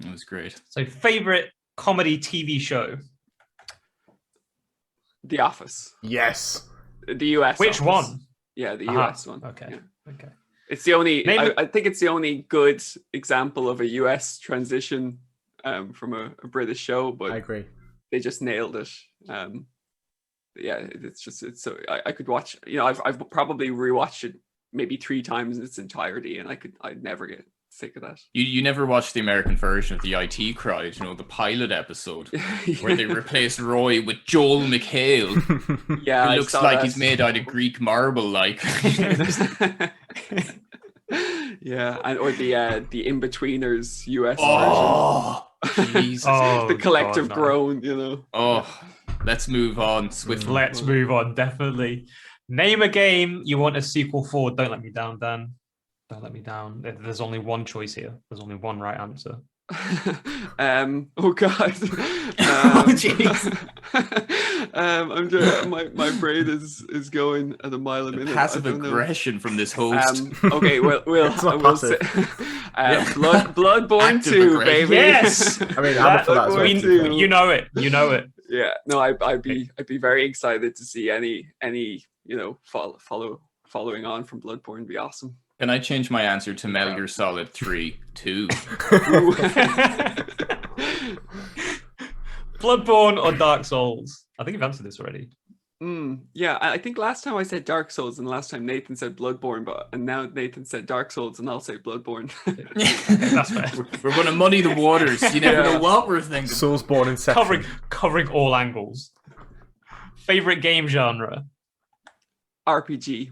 It was great. So, favorite comedy TV show? The Office, Yes. the US. Which Office. one? Yeah, the Aha, US one. okay. Yeah. Okay. It's the only. Maybe- I think it's the only good example of a US transition from a British show, but I agree. they just nailed it. Yeah, it's so I could watch. I've probably rewatched it maybe 3 times in its entirety, and I'd never get sick of that. You never watched the American version of the IT Crowd, the pilot episode where they replaced Roy with Joel McHale. Yeah, It I looks saw like that. he's made out of Greek marble, like. Yeah, or the In-Betweeners US Oh, Jesus. Oh, version. The collective God, no. groan, Oh, let's move on swiftly. Let's move on, definitely. Name a game you want a sequel for. Don't let me down, Dan. Don't let me down. There's only one choice here. There's only one right answer. Oh god. Oh, jeez. I'm just, my brain is going at a mile a minute. Passive I don't know. aggression from this host. Okay, well, It's not we'll say, Bloodborne Active 2, aggression. baby. Yes! I mean, I'm up for that as well. We to be fair. do. You know it. You know it. Yeah, no, I'd be very excited to see any following on from Bloodborne. Be awesome. Can I change my answer to Metal Gear Solid 3, 2? Bloodborne or Dark Souls? I think you've answered this already. Yeah, I think last time I said Dark Souls, and last time Nathan said Bloodborne, and now Nathan said Dark Souls, and I'll say Bloodborne. That's fair. We're going to muddy the waters. You never Yeah. know what we're thinking. Soulsborne Inception. Covering all angles. Favorite game genre? RPG.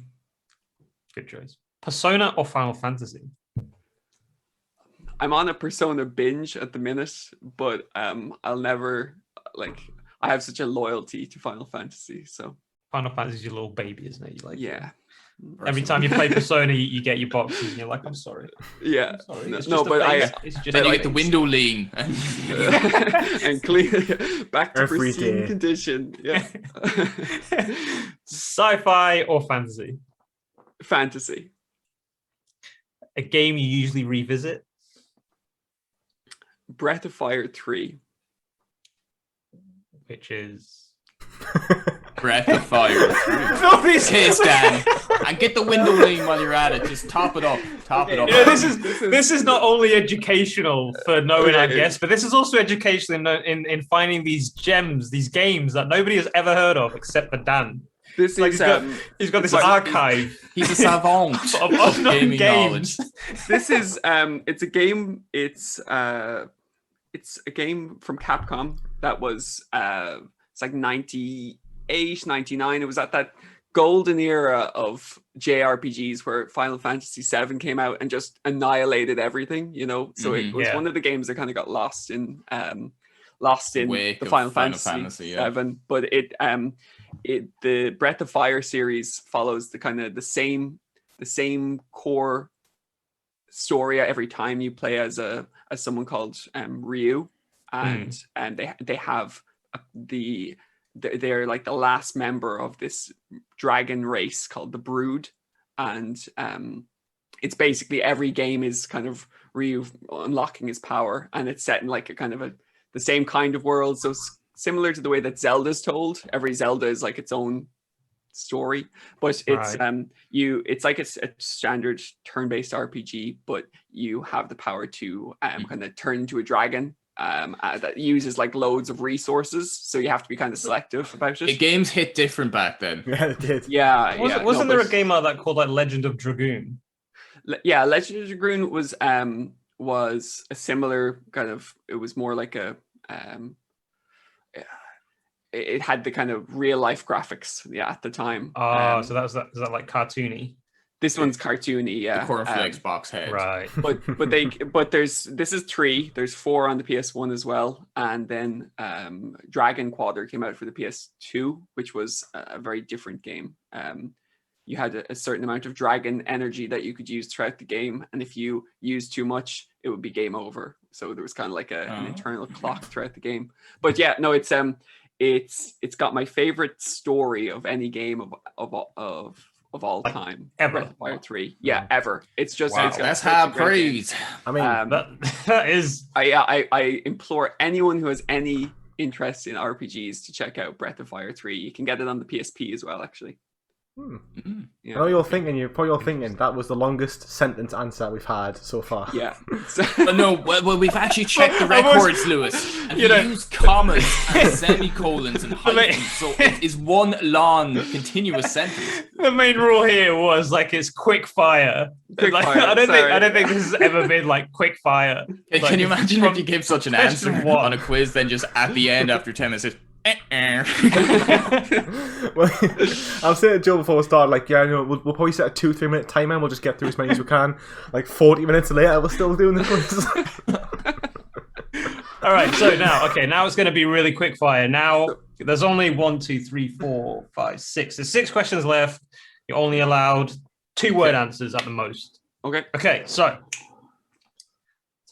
Good choice. Persona or Final Fantasy? I'm on a Persona binge at the minute, but I'll never I have such a loyalty to Final Fantasy, so Final Fantasy's your little baby, isn't it? You like yeah. Every time you play Persona, you get your boxes, and you're like, "I'm sorry." Yeah. I'm sorry. It's No, just a but face. It's just Then a you get the face. window lean. and clean back to Every pristine day. condition. Yeah. Sci-fi or fantasy? Fantasy. A game you usually revisit? Breath of Fire 3. Which is Breath of Fire. Cheers, Dan. And get the window lean while you're at it. Just top it up. Top it up. You know, this is not only educational for knowing our guests, but this is also educational in finding these gems, these games that nobody has ever heard of except for Dan. This Like is he's got this like- archive He's a savant of of unknown gaming games. knowledge. this is it's a game. It's a game from Capcom that was it's like 98, 99. It was at that golden era of JRPGs where Final Fantasy VII came out and just annihilated everying, you know. So it was one of the games that kind of got lost in Wake the of Final Final Fantasy Fantasy, yeah. VII. But the Breath of Fire series follows the kind of the same core story every time you play as someone called Ryu, and they have they're like the last member of this dragon race called the Brood, and it's basically every game is kind of Ryu unlocking his power, and it's set in like a kind of the same kind of world. So similar to the way that Zelda's told, every Zelda is like its own story, but it's it's like a standard turn-based RPG, but you have the power to kind of turn into a dragon that uses like loads of resources, so you have to be kind of selective about it. The games hit different back then. Yeah, it did. Wasn't there a game like that called like Legend of Dragoon? Legend of Dragoon was a similar kind of, it was more like a it had the kind of real life graphics at the time. So is that like cartoony? This one's cartoony, yeah. The cornflakes box head. Right. But this is 3. There's 4 on the PS1 as well, and then Dragon Quarter came out for the PS2, which was a very different game. You had a certain amount of dragon energy that you could use throughout the game, and if you used too much, it would be game over. So there was kind of like an internal clock throughout the game. But yeah, no, it's got my favorite story of any game of all time. Ever. Breath of Fire 3. Yeah, ever. It's just Wow, it's got that's such a high great game. praise. I mean, That is. I implore anyone who has any interest in RPGs to check out Breath of Fire 3. You can get it on the PSP as well, actually. I know you're thinking that was the longest sentence answer we've had so far. Yeah. But no, well, we've actually checked the records, Lewis, and you used commas and semicolons and hyphens, so it is one long, continuous sentence. The main rule here was like it's quick fire. Quick Like, fire, I don't sorry. think this has ever been like quick fire. Can Like, you imagine if you give such an answer question one. on a quiz, then just at the end after 10 minutes, Well, I was saying to Joe before we started, like, yeah, you know, we'll probably set a 2-3 minute timer and we'll just get through as many as we can. Like 40 minutes later, we're still doing the quiz. All right, so now it's going to be really quick fire. Now there's only 1, 2, 3, 4, 5, 6. There's 6 questions left. You're only allowed 2-word answers at the most. Okay, so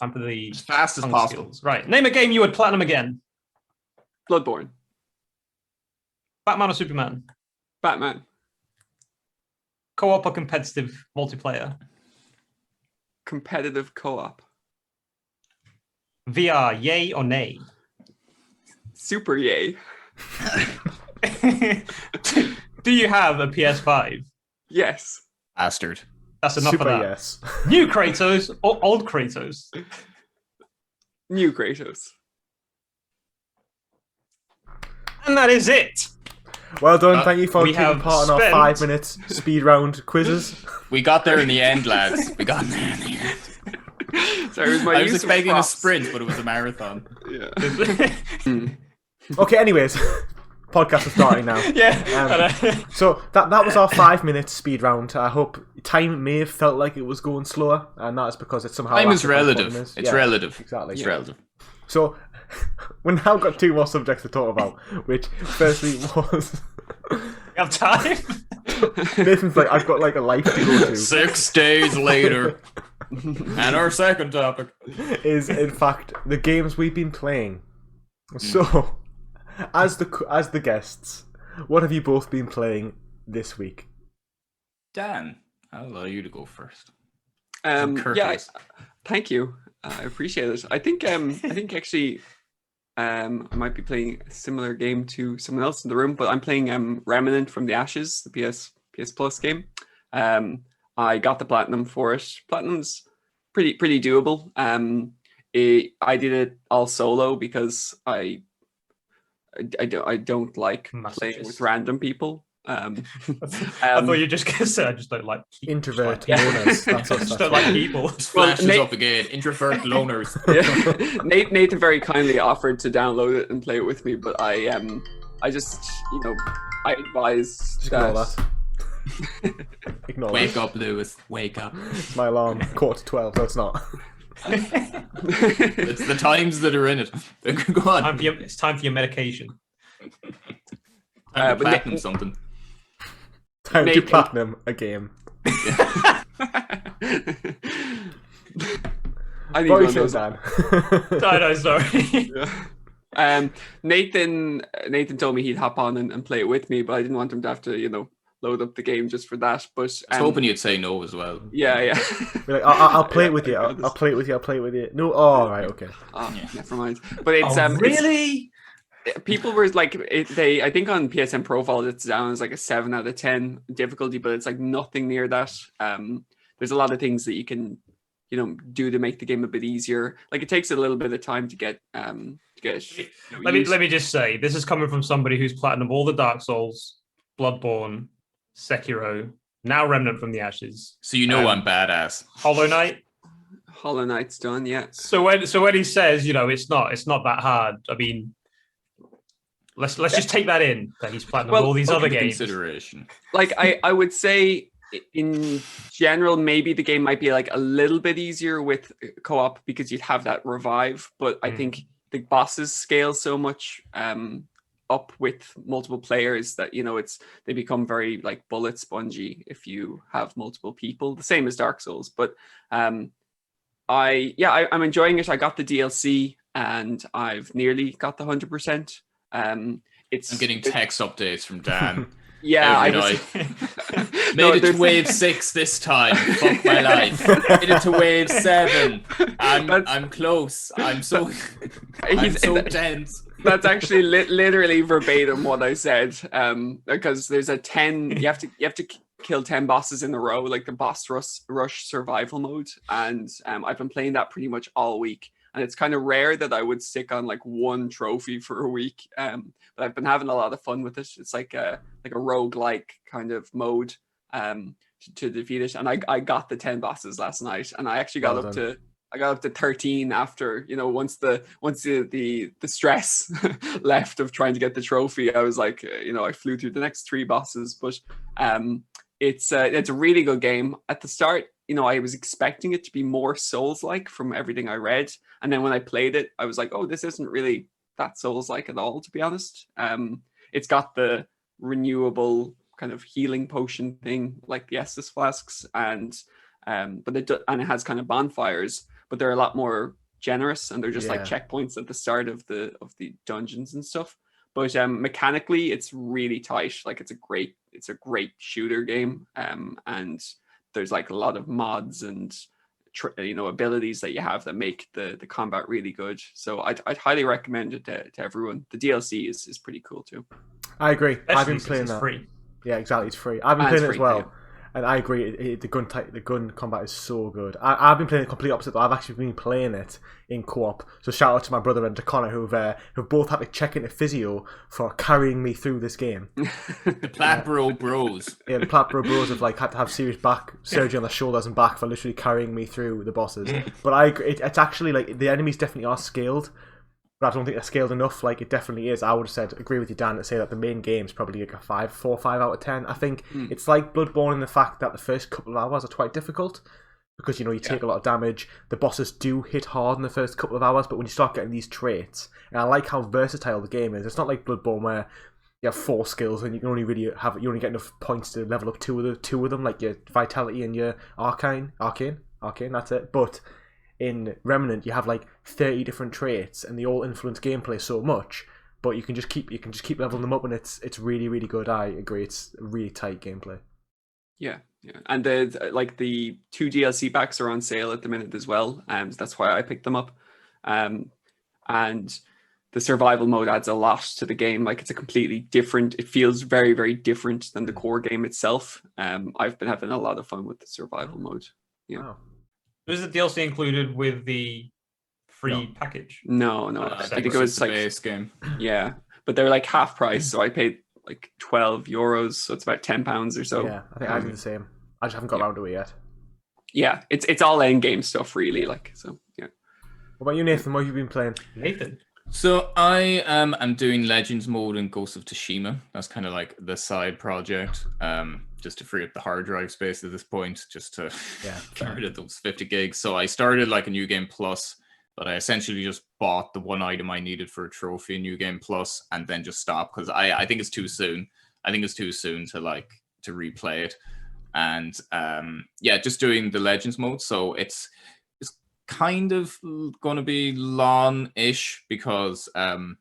time for the as fast as tongue possible. skills. Right, name a game you would platinum again. Bloodborne. Batman or Superman? Batman. Co-op or competitive multiplayer? Competitive co-op. VR, yay or nay? Super yay. Do you have a PS5? Yes. Bastard. That's enough Super of that. yes. New Kratos or old Kratos? New Kratos. And that is it. Well done, thank you for we taking have part in our spent- 5 minutes speed round quizzes. We got there in the end, lads. We got there in the end. Sorry, it was my I was use of expecting a props. sprint, but it was a marathon. Yeah. Okay, anyways, podcast is starting now. Yeah. So that was our 5-minute speed round. I hope time may have felt like it was going slower, and that is because it's somehow Time is relative. It's relative. Exactly. It's relative. So we've now got 2 more subjects to talk about, which firstly was You have time? Nathan's like, I've got like a life to go to. 6 days later. And our second topic is in fact the games we've been playing. So as the guests, what have you both been playing this week? Dan, I'll allow you to go first. Thank you. I appreciate it. I think actually I might be playing a similar game to someone else in the room, but I'm playing Remnant from the Ashes, the PS Plus game. I got the platinum for it. Platinum's pretty doable. I did it all solo because I don't like playing with random people. I thought you were just gonna say I just don't like people. Introvert loners. I just don't like people. Flashes up again. Introvert loners. Yeah. Nathan very kindly offered to download it and play it with me, but I just I advise just ignore that. Ignore Wake that. up, Lewis. Wake up. It's my alarm. 11:45. No, it's not. It's the times that are in it. Go on. It's time for your medication. Time to platinum something. Time to platinum a game. I need What one are of you those. saying, I know, sorry. Yeah. Nathan told me he'd hop on and play it with me, but I didn't want him to have to load up the game just for that. But I was hoping you'd say no as well. Yeah. Be like, I'll play it with you. I'll play it with you. I'll play it with you. No, all right, okay. Never mind. But it's really. People were like, I think on PSN profile it's down as like a 7 out of 10 difficulty, but it's like nothing near that. There's a lot of things that you can, do to make the game a bit easier. Like it takes a little bit of time to get. Let me just say, this is coming from somebody who's platinum all the Dark Souls, Bloodborne, Sekiro, now Remnant from the Ashes. So I'm badass. Hollow Knight. Hollow Knight's done, yeah. So when he says, it's not that hard. I mean. Let's just take that in that he's platinum all these other games. Consideration. Like I would say in general, maybe the game might be like a little bit easier with co-op because you'd have that revive. But I think the bosses scale so much up with multiple players that they become very like bullet spongy if you have multiple people. The same as Dark Souls, but I'm enjoying it. I got the DLC and I've nearly got the 100%. I'm getting text updates from Dan. Yeah, Made it to wave 6 this time. Fuck my life. Made it to wave 7. I'm close. I'm so tense. That's actually literally verbatim what I said. Because there's a 10. You have to kill 10 bosses in a row, like the boss rush survival mode, and I've been playing that pretty much all week. And it's kind of rare that I would stick on like one trophy for a week. But I've been having a lot of fun with it. It's like a roguelike kind of mode to defeat it. And I got the 10 bosses last night, and I actually got up to 13 after, once the stress left of trying to get the trophy. I was like, I flew through the next 3 bosses. But it's a really good game. At the start, I was expecting it to be more Souls-like from everything I read. And then when I played it, I was like, oh, this isn't really that Souls-like at all, to be honest. It's got the renewable kind of healing potion thing, like the Estus flasks, and it has kind of bonfires, but they're a lot more generous, and they're just like checkpoints at the start of the dungeons and stuff. But mechanically, it's really tight. Like it's a great shooter game, and there's like a lot of mods and abilities that you have that make the combat really good. So I'd highly recommend it to everyone. The DLC is pretty cool too. I agree. Especially I've been playing that. Free. Yeah, exactly. It's free. I've been playing it as well. And I agree, the gun combat is so good. I've been playing the complete opposite, though. I've actually been playing it in co-op. So shout out to my brother and to Connor, who've both had to check into physio for carrying me through this game. The PlatinumBro bros. Yeah, the PlatinumBro bros have had to have serious back surgery on their shoulders and back for literally carrying me through the bosses. But it's actually like the enemies definitely are scaled. but I don't think they're scaled enough. Like, it definitely is. I would have said, agree with you, Dan, to say that the main game's probably like a 4 or 5 out of 10. I think it's like Bloodborne in the fact that the first couple of hours are quite difficult because, you take a lot of damage. The bosses do hit hard in the first couple of hours, but when you start getting these traits, and I like how versatile the game is. It's not like Bloodborne where you have 4 skills and you can only you only get enough points to level up two of them, like your Vitality and your Arcane, that's it. But in Remnant, you have like 30 different traits, and they all influence gameplay so much. But you can just keep leveling them up, and it's really, really good. I agree, it's really tight gameplay. Yeah, and the 2 DLC packs are on sale at the minute as well, so that's why I picked them up. And the survival mode adds a lot to the game. Like, it's a completely different. It feels very, very different than the core game itself. I've been having a lot of fun with the survival mode. Yeah. Wow. Was the DLC included with the free package? No. I think it was the like base game. Yeah, but they're like half price, so I paid like €12, so it's about £10 or so. Yeah, I think I did the same. I just haven't got around to it yet. Yeah, it's all end game stuff, really. Like, so yeah. What about you, Nathan? What have you been playing? Nathan. So I am doing Legends mode in Ghost of Tsushima. That's kind of like the side project, just to free up the hard drive space at this point, just to get rid of those 50 gigs. So I started like a New Game Plus, but I essentially just bought the one item I needed for a trophy in New Game Plus, and then just stopped because I think it's too soon. I think it's too soon to replay it, and just doing the Legends mode. So it's kind of going to be long-ish because you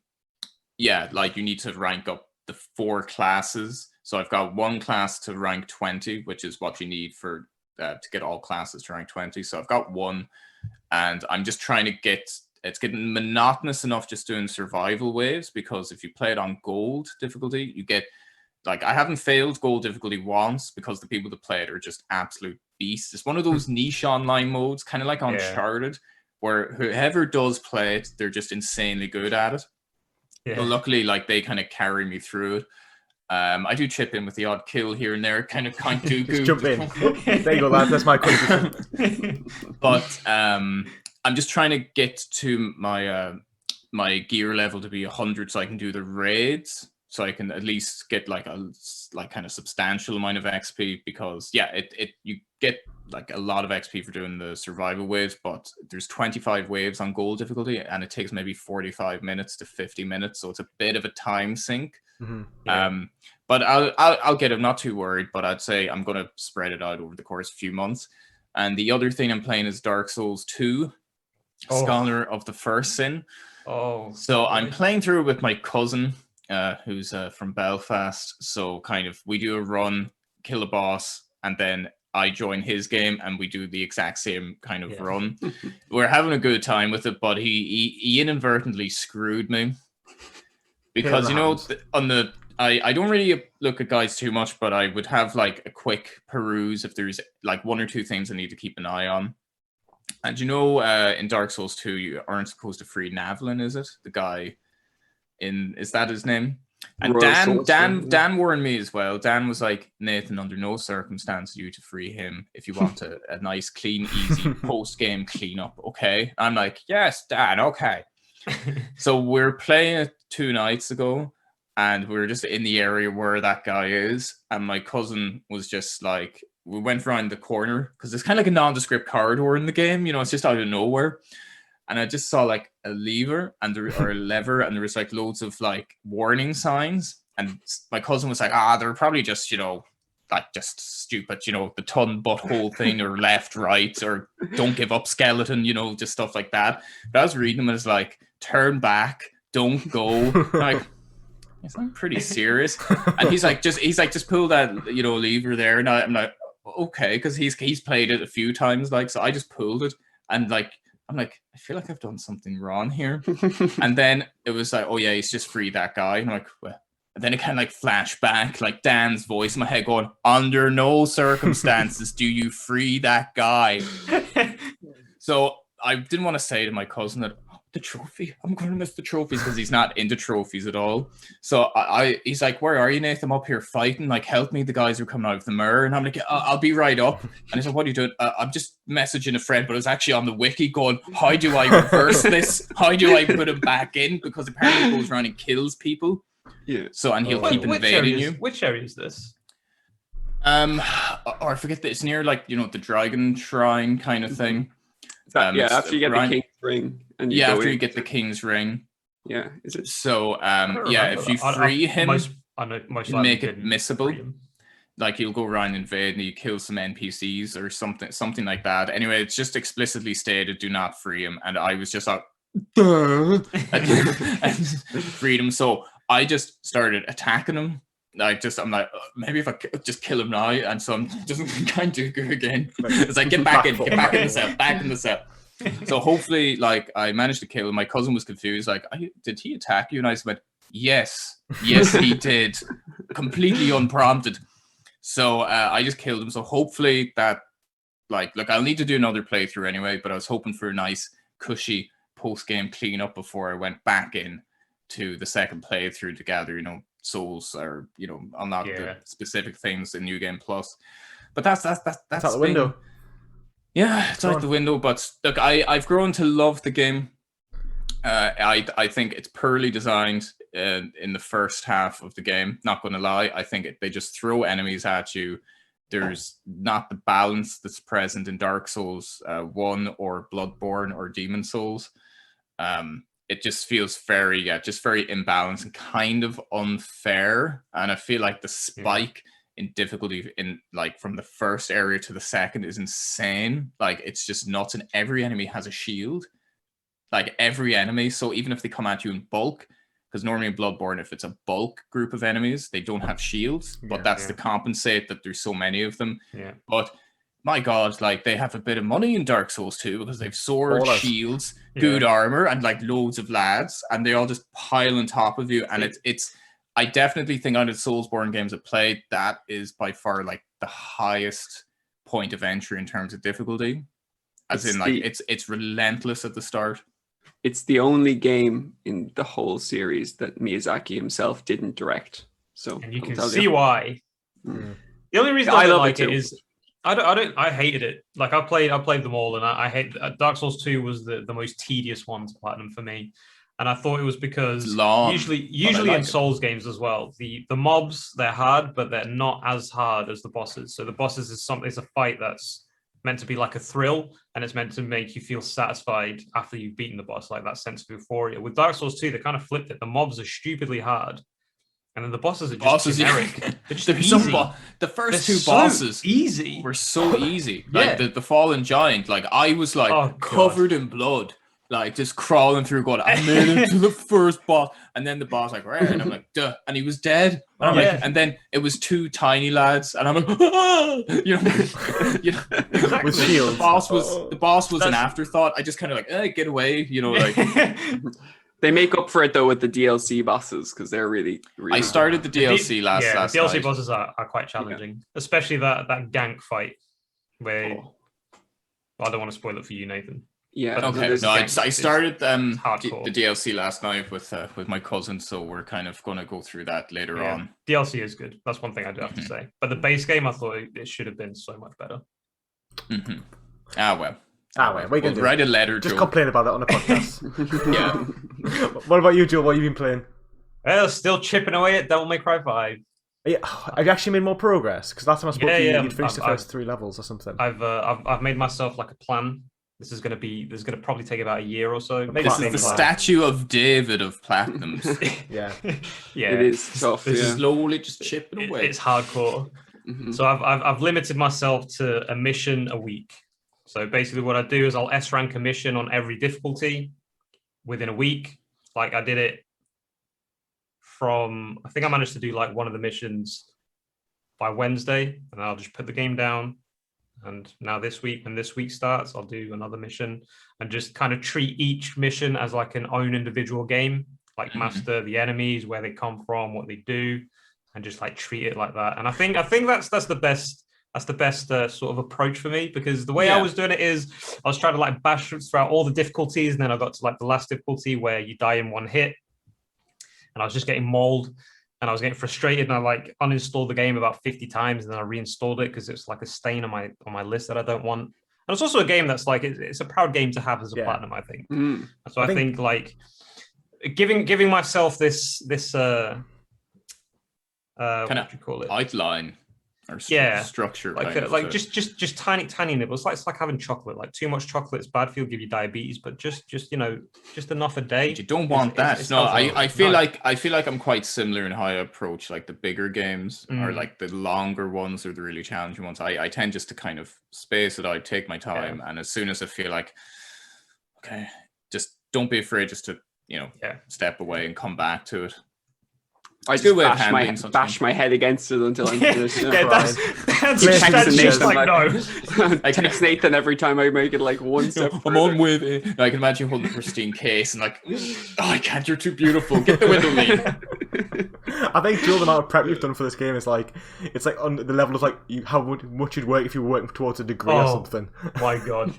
need to rank up the 4 classes. So I've got 1 class to rank 20, which is what you need for to get all classes to rank 20. So I've got 1, and I'm just trying to it's getting monotonous enough just doing survival waves, because if you play it on gold difficulty, you get I haven't failed gold difficulty once because the people that play it are just absolute beasts. It's one of those niche online modes, kind of like Uncharted, where whoever does play it, they're just insanely good at it. Yeah. But luckily, they kind of carry me through it. I do chip in with the odd kill here and there, kind of do just jump in. There you go, lads. That's my question. But I'm just trying to get to my my gear level to be 100 so I can do the raids. So I can at least get a kind of substantial amount of XP, because you get a lot of XP for doing the survival waves, but there's 25 waves on gold difficulty, and it takes maybe 45 minutes to 50 minutes, so it's a bit of a time sink. Mm-hmm. Yeah. But I'll get it. I'm not too worried, but I'd say I'm going to spread it out over the course of a few months. And the other thing I'm playing is Dark Souls 2, Scholar of the First Sin. So I'm playing through with my cousin, who's from Belfast. So kind of we do a run, kill a boss, and then I join his game and we do the exact same kind of run. We're having a good time with it, but he inadvertently screwed me, because I don't really look at guides too much, but I would have a quick peruse if there's 1 or 2 things I need to keep an eye on. And in Dark Souls 2 you aren't supposed to free Navlin, is it? The guy is that his name? And Dan warned me as well. Dan was like, Nathan, under no circumstance you to free him if you want a nice, clean, easy post-game cleanup, okay? I'm like, yes, Dan, okay. So we're playing it 2 nights ago, and we were just in the area where that guy is, and my cousin was just we went around the corner, because it's kind of like a nondescript corridor in the game, it's just out of nowhere. And I just saw a lever or a lever, and there was loads of warning signs. And my cousin was they're probably just, just stupid, the ton butthole thing, or left, right, or don't give up skeleton, just stuff like that. But I was reading them, and it's turn back, don't go. It's not pretty serious. And he's just pull that, lever there. And I'm like, okay, because he's played it a few times, so I just pulled it, and I'm like, I feel like I've done something wrong here. And then it was oh yeah, he's just free that guy. And I'm like, well. And then it kind of flashed back, Dan's voice in my head going, under no circumstances do you free that guy. So I didn't want to say to my cousin that, the trophy. I'm going to miss the trophies because he's not into trophies at all. So he's like, where are you, Nathan? I'm up here fighting. Like, help me. The guys are coming out of the mirror. And I'm like, I'll be right up. And he's like, what are you doing? I'm just messaging a friend, but I was actually on the wiki going, how do I reverse this? How do I put him back in? Because apparently he goes around and kills people. Yeah. So, and he'll keep invading you. Which area is this? Or I forget that it's near, like, you know, the dragon shrine kind of thing. After you get the king's ring. And you after you get the king's ring. Yeah, is it? So, if you free him, most make it missable. Like, you'll go around and invade and you kill some NPCs or something like that. Anyway, it's just explicitly stated, do not free him. And I was just like, and freed him. So I just started attacking him. I'm like, maybe if I just kill him now, and so I'm just kind of go again. It's like, get back in the cell. So hopefully, like, I managed to kill him. My cousin was confused, like, did he attack you? And I just went, yes, he did, completely unprompted. So I just killed him. So hopefully that, like, look, I'll need to do another playthrough anyway, but I was hoping for a nice, cushy post-game cleanup before I went back in to the second playthrough to gather, you know, souls, or, you know, unlock the specific things in New Game Plus. But that's out the window. Yeah, it's out the window. But look, I've grown to love the game. I think it's poorly designed in the first half of the game. Not going to lie, I think they just throw enemies at you. There's not the balance that's present in Dark Souls 1 or Bloodborne or Demon Souls. It just feels very imbalanced and kind of unfair. And I feel like the spike in difficulty in, like, from the first area to the second is insane. Like, it's just nuts, and every enemy has a shield. Like, every enemy. So even if they come at you in bulk, because normally in Bloodborne, if it's a bulk group of enemies, they don't have shields. But that's to compensate that there's so many of them. Yeah. But my God, like, they have a bit of money in Dark Souls 2 because they've swords, shields, good armor, and, like, loads of lads, and they all just pile on top of you. And it's I definitely think out of Soulsborne games I've played, that is by far, like, the highest point of entry in terms of difficulty. As in, like, it's relentless at the start. It's the only game in the whole series that Miyazaki himself didn't direct. So, and you can see why. Mm. The only reason I don't like it is I hated it. Like, I played them all, and I hate Dark Souls 2 was the most tedious one to platinum for me. And I thought it was because usually in Souls games as well, the mobs, they're hard, but they're not as hard as the bosses. So the bosses is a fight that's meant to be like a thrill, and it's meant to make you feel satisfied after you've beaten the boss, like that sense of euphoria. With Dark Souls 2, they kind of flipped it. The mobs are stupidly hard, and then the bosses are just generic. They're just easy. The first two bosses were so easy. Like the Fallen Giant, like, I was like covered in blood, like, just crawling through, going, I made it to the first boss, and then the boss, like, right, and I'm like, duh, and he was dead. And I'm like, and then it was two tiny lads, and I'm like, ah! you know, exactly. With shields. The boss was an afterthought. I just kind of like, get away, you know, like. They make up for it though with the DLC bosses, because they're really I started the DLC last the DLC night. bosses are quite challenging, especially that gank fight where I don't want to spoil it for you, Nathan. Yeah. Okay. No, I started the DLC last night with my cousin, so we're kind of going to go through that later on. DLC is good. That's one thing I do have to say. But the base game, I thought it should have been so much better. Mm-hmm. Well, we can write a letter. Just Joe. complain about it on the podcast. Yeah. What about you, Joe? What have you been playing? Well, still chipping away at Devil May Cry 5. Yeah, have you actually made more progress? Because last time I spoke to you, you'd finished the first 3 levels or something. I've made myself like a plan. This is going to probably take about a year or so. Maybe this is the statue of David of Platinums. yeah. It is tough. This is slowly just chipping away. It's hardcore. Mm-hmm. So I've limited myself to a mission a week. So basically what I do is I'll S-rank a mission on every difficulty within a week. Like, I did it I think I managed to do like one of the missions by Wednesday, and I'll just put the game down. And now when this week starts, I'll do another mission and just kind of treat each mission as like an own individual game, like master the enemies, where they come from, what they do, and just like treat it like that. And I think that's the best That's the best sort of approach for me, because the way I was doing it is I was trying to like bash throughout all the difficulties, and then I got to like the last difficulty where you die in one hit, and I was just getting mauled, and I was getting frustrated, and I like uninstalled the game about 50 times, and then I reinstalled it because it's like a stain on my list that I don't want. And it's also a game that's like it's a proud game to have as a platinum, I think. So I think like giving myself this kind what of do you call it? outline or structure, like just tiny nibbles. It's like having chocolate. Like too much chocolate is bad for you, give you diabetes. But just just enough a day. But you don't want that. I feel like I'm quite similar in how I approach like the bigger games or like the longer ones or the really challenging ones. I tend just to kind of space it out, take my time, and as soon as I feel like, okay, just don't be afraid just to step away and come back to it. I just bash my head against it until I'm finished. That's like, no. I text Nathan every time I make it like one step I'm on with it. I can imagine holding the pristine case and like, I can't, you're too beautiful. Get the window, me. I think Joel, the amount of prep you've done for this game is like, it's like on the level of like how much you'd work if you were working towards a degree or something. My God.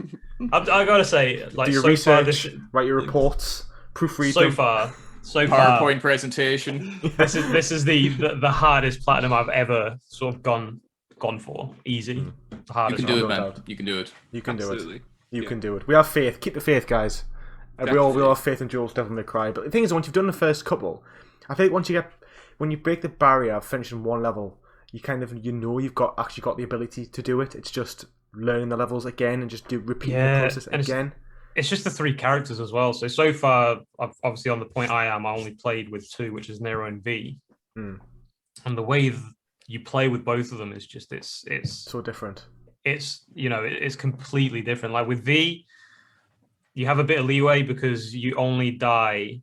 I gotta say, like, do your research, write your reports, proofread them. So PowerPoint presentation. This is the hardest platinum I've ever sort of gone for. Easy. The hardest. You can do it, man. You can do it. You can do it. You can do it. We have faith. Keep the faith, guys. We all have faith in Joel's Devil May Cry. But the thing is, once you've done the first couple, I think when you break the barrier of finishing one level, you kind of you've got the ability to do it. It's just learning the levels again and just repeating the process again. It's just the 3 characters as well. So far, obviously on the point I only played with 2, which is Nero and V. And the way you play with both of them is just it's so different. It's it's completely different. Like with V, you have a bit of leeway because you only die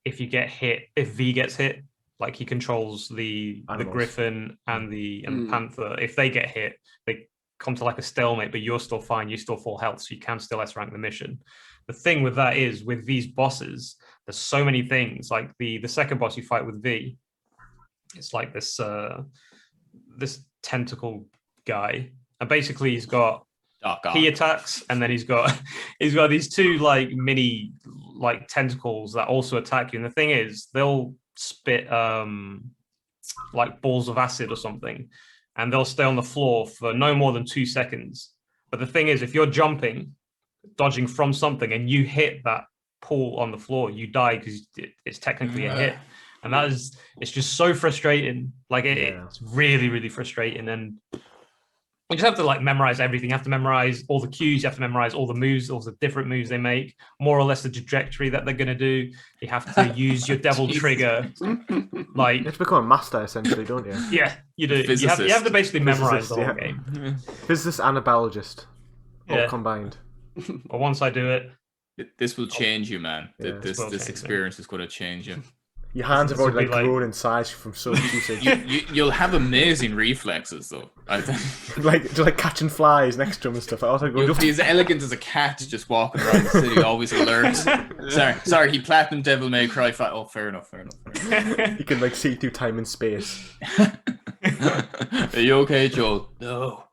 if you get hit. If V gets hit, like he controls the Griffin and the Panther. If they get hit, they come to like a stalemate, but you're still fine, you still full health, so you can still S rank the mission. The thing with that is with V's bosses, there's so many things. Like the second boss you fight with V, it's like this tentacle guy, and basically he's got he attacks, and then he's got these 2 like mini like tentacles that also attack you. And the thing is, they'll spit like balls of acid or something, and they'll stay on the floor for no more than 2 seconds. But the thing is, if you're jumping, dodging from something, and you hit that pool on the floor, you die because it's technically a hit. And it's just so frustrating. Like it's really, really frustrating. And you just have to like memorize everything. You have to memorize all the cues. You have to memorize all the moves, all the different moves they make, more or less the trajectory that they're going to do. You have to use your devil trigger. Like you have to become a master, essentially, don't you? Yeah, you do. You have to basically memorize the whole game. Physicist and a biologist, all combined. But once I do it, this will change you, man. This experience is going to change you. Your hands have already grown in size from so much usage. You'll have amazing reflexes, though. I think. like catching flies next to him and stuff. You'll be as elegant as a cat just walking around the city, always alert. Sorry, he platinum Devil May Cry. Oh, fair enough. You can like see through time and space. Are you okay, Joel? No.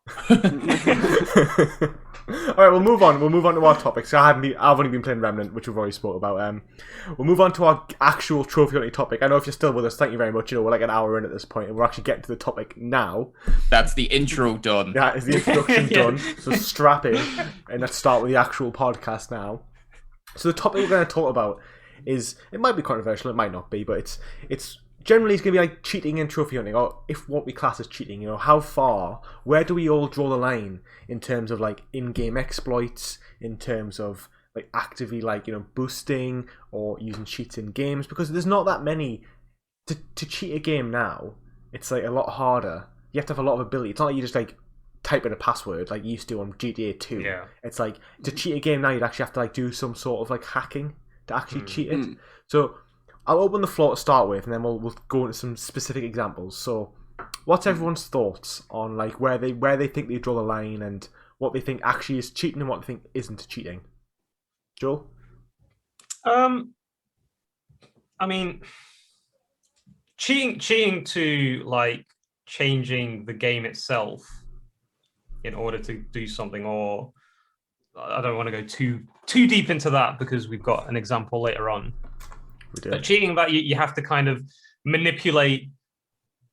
All right, we'll move on. We'll move on to our topics. I've only been playing Remnant, which we've already spoke about. We'll move on to our actual trophy hunting topic. I know if you're still with us, thank you very much. We're like an hour in at this point, and we're actually getting to the topic now. That's the intro done. That is the introduction done. So strap in, and let's start with the actual podcast now. So the topic we're going to talk about is, it might be controversial, it might not be, but it's generally it's going to be like cheating and trophy hunting, or if what we class as cheating, how far, where do we all draw the line in terms of like in-game exploits, in terms of like actively like, boosting or using cheats in games, because there's not that many. To cheat a game now, it's like a lot harder. You have to have a lot of ability. It's not like you just like type in a password like you used to on GTA 2. Yeah. It's like to cheat a game now, you'd actually have to like do some sort of like hacking to actually cheat it. So I'll open the floor to start with, and then we'll go into some specific examples. So, what's everyone's thoughts on like where they think they draw the line, and what they think actually is cheating and what they think isn't cheating? Joel? I mean, cheating to like changing the game itself in order to do something, or I don't want to go too deep into that because we've got an example later on. But cheating, that you have to kind of manipulate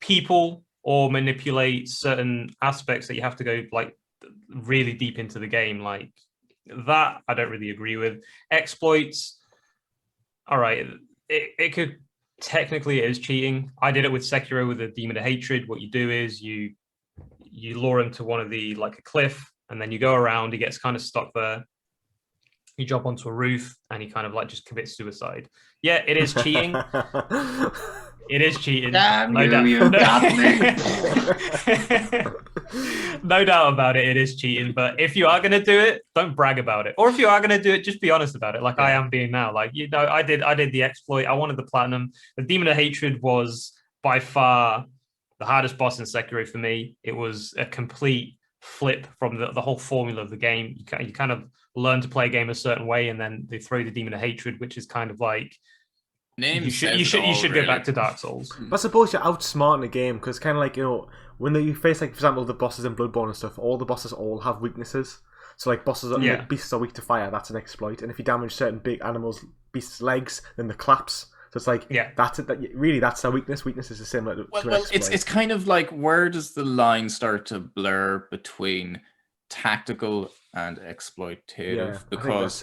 people or manipulate certain aspects that you have to go like really deep into the game. Like that, I don't really agree with. Exploits, all right, it could technically it is cheating. I did it with Sekiro with the Demon of Hatred. What you do is you lure him to one of the like a cliff, and then you go around. He gets kind of stuck there. You jump onto a roof, and he kind of like just commits suicide. Yeah, it is cheating. It is cheating. Damn no you, doubt. you got me. No doubt about it. It is cheating. But if you are going to do it, don't brag about it. Or if you are going to do it, just be honest about it. Like I am being now. Like, you know, I did the exploit. I wanted the platinum. The Demon of Hatred was by far the hardest boss in Sekiro for me. It was a complete flip from the whole formula of the game. You kind of learn to play a game a certain way, and then they throw the Demon of Hatred, which is kind of like you should go back to Dark Souls. But I suppose you're outsmarting the game because kind of like, you know, when you face like, for example, the bosses in Bloodborne and stuff, all the bosses all have weaknesses. So like like, beasts are weak to fire, that's an exploit, and if you damage certain big animals, beasts' legs, then the claps. So it's like that's it. That's their weakness. Weakness is similar to an exploit. It's kind of like, where does the line start to blur between tactical and exploitative? Because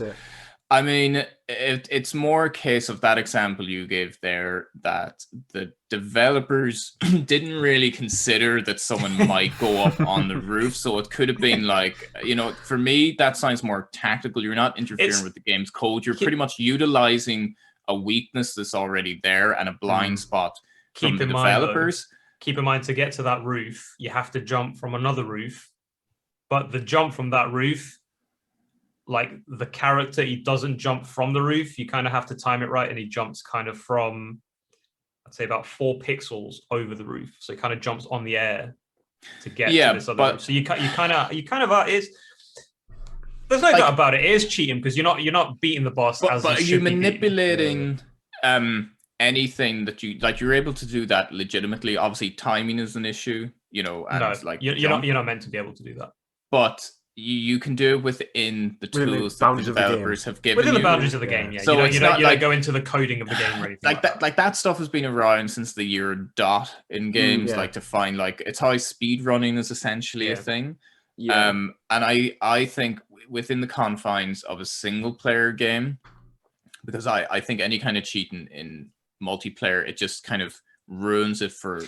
I mean, it's more a case of that example you gave there, that the developers didn't really consider that someone might go up on the roof. So it could have been like, you know, for me, that sounds more tactical. You're not interfering with the game's code. You're pretty much utilizing a weakness that's already there and a blind spot from the developers. Keep in mind, to get to that roof, you have to jump from another roof. But the jump from that roof, like the character, he doesn't jump from the roof. You kind of have to time it right, and he jumps kind of from, I'd say, about 4 pixels over the roof. So he kind of jumps on the air to get to this other roof. So you kind of are. There's no doubt about it. It is cheating because you're not beating the boss. But are you manipulating anything that you like? You're able to do that legitimately. Obviously, timing is an issue. You know, and no, like you're not meant to be able to do that. But you can do it within the tools that the developers have given within you. the boundaries of the game. Yeah, so you don't go into the coding of the game or anything like that. Like that stuff has been around since the year dot in games. Like to find like, it's how speed running is essentially a thing. And I think within the confines of a single player game, because I think any kind of cheating in multiplayer, it just kind of ruins it for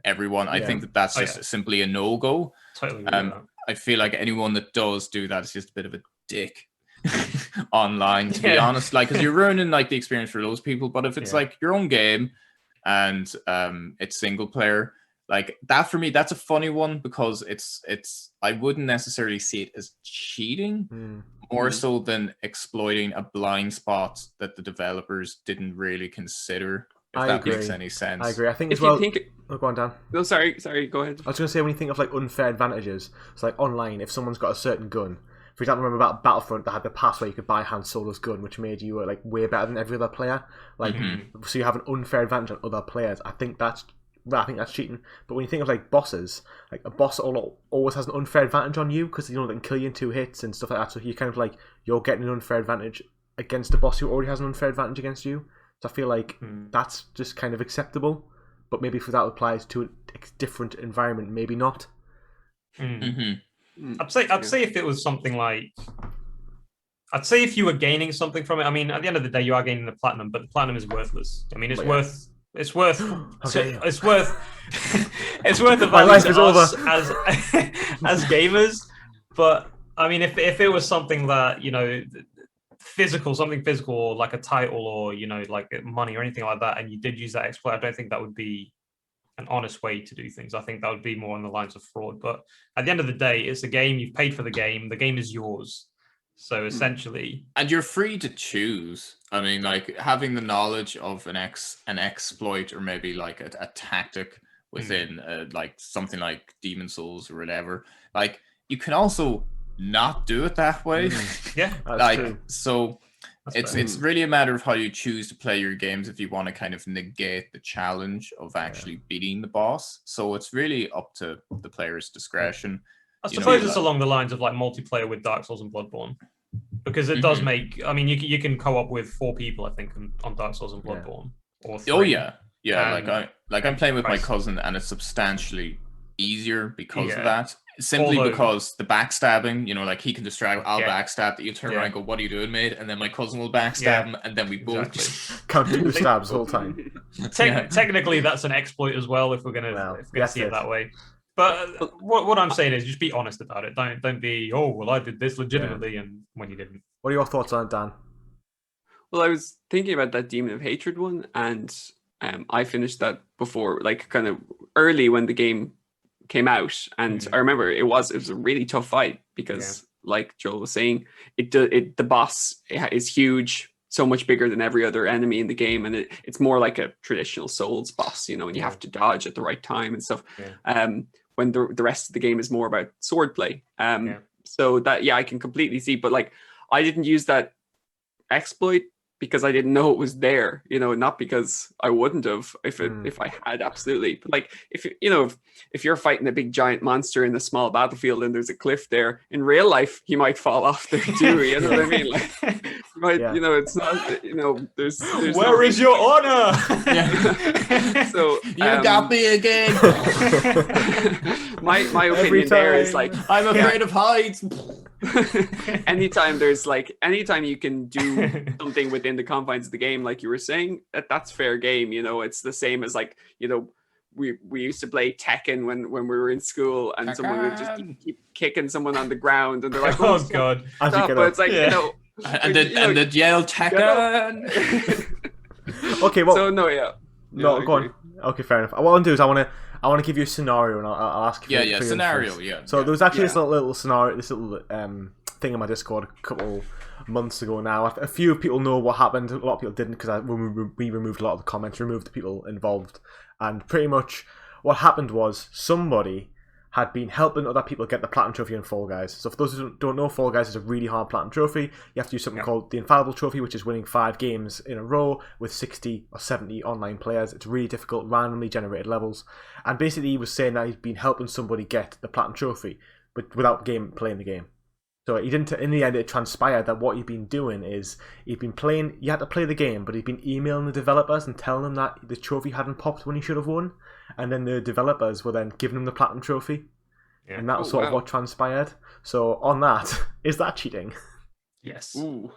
everyone. I think that's just simply a no-go. Totally. I feel like anyone that does do that is just a bit of a dick online, to be honest. Like, because you're ruining like the experience for those people. But if it's like your own game and it's single player, like that, for me, that's a funny one, because it's I wouldn't necessarily see it as cheating, more so than exploiting a blind spot that the developers didn't really consider. If that makes any sense. I agree. I think if as well. You think... Oh, go on, Dan. No, sorry. Go ahead. I was going to say, when you think of like unfair advantages, it's like online. If someone's got a certain gun, for example, remember about Battlefront that had the pass where you could buy Han Solo's gun, which made you like way better than every other player. Like, so you have an unfair advantage on other players. I think that's cheating. But when you think of like bosses, like a boss always has an unfair advantage on you because they can kill you in 2 hits and stuff like that. So you kind of like, you're getting an unfair advantage against a boss who already has an unfair advantage against you. So I feel like that's just kind of acceptable, but maybe if that applies to a different environment, maybe not. I'd say if it was something like, I'd say if you were gaining something from it. I mean, at the end of the day, you are gaining the platinum, but the platinum is worthless. I mean, it's worth the value to us as gamers. But I mean, if it was something that, you know, something physical, or like a title, or, you know, like money or anything like that, and you did use that exploit, I don't think that would be an honest way to do things. I think that would be more on the lines of fraud. But at the end of the day, it's a game. You've paid for the game is yours. So essentially, and you're free to choose. I mean, like having the knowledge of an exploit, or maybe like a tactic within like something like Demon Souls or whatever, like you can also not do it that way. Yeah, that's true. So It's really a matter of how you choose to play your games if you want to kind of negate the challenge of actually beating the boss. So it's really up to the player's discretion. I suppose it's along the lines of like multiplayer with Dark Souls and Bloodborne, because it does make. I mean, you can co-op with 4 people, I think, on Dark Souls and Bloodborne, or 3. Oh yeah. I'm playing with my cousin, and it's substantially easier because of that. Simply because the backstabbing, like he can distract, I'll backstab, you turn around and go, "What are you doing, mate?" And then my cousin will backstab him, and then we both counting the stabs the whole time. Technically, that's an exploit as well if we're gonna see it that way. But what I'm saying is, just be honest about it. Don't be, oh well, I did this legitimately, and when you didn't. What are your thoughts on it, Dan? Well, I was thinking about that Demon of Hatred one, and I finished that before, like kind of early when the game came out, and I remember it was a really tough fight because, like Joel was saying, the boss is huge, so much bigger than every other enemy in the game, and it's more like a traditional Souls boss, and you have to dodge at the right time and stuff. When the rest of the game is more about swordplay. So that I can completely see, but like I didn't use that exploit because I didn't know it was there, not because I wouldn't have if I had, absolutely. But like if you're fighting a big giant monster in a small battlefield and there's a cliff there, in real life he might fall off there too. You know what I mean? Like, it's not. There's where is your honor? So you got me again. my opinion there is like, I'm afraid of heights. anytime you can do something within the confines of the game, like you were saying, that's fair game. It's the same as like, we used to play Tekken when we were in school, and someone would just keep kicking someone on the ground, and they're like, oh god, stop. But it's like, and the yell Tekken. Okay, well, so no, go on. Okay, fair enough. What I'll do is I want to give you a scenario, and I'll ask you. Yeah, scenario. Yeah. So there was actually this little scenario, this little thing in my Discord a couple months ago now. A few people know what happened. A lot of people didn't, because when we removed a lot of the comments, removed the people involved, and pretty much what happened was somebody had been helping other people get the Platinum Trophy in Fall Guys. So for those who don't know, Fall Guys is a really hard Platinum Trophy. You have to do something called the Infallible Trophy, which is winning 5 games in a row with 60 or 70 online players. It's really difficult, randomly generated levels. And basically he was saying that he'd been helping somebody get the Platinum Trophy, but without playing the game. So he didn't. In the end, it transpired that what he'd been doing is he'd been playing. You had to play the game, but he'd been emailing the developers and telling them that the trophy hadn't popped when he should have won, and then the developers were then giving him the Platinum Trophy, and that was sort of what transpired. So on that, is that cheating? Yes. Ooh.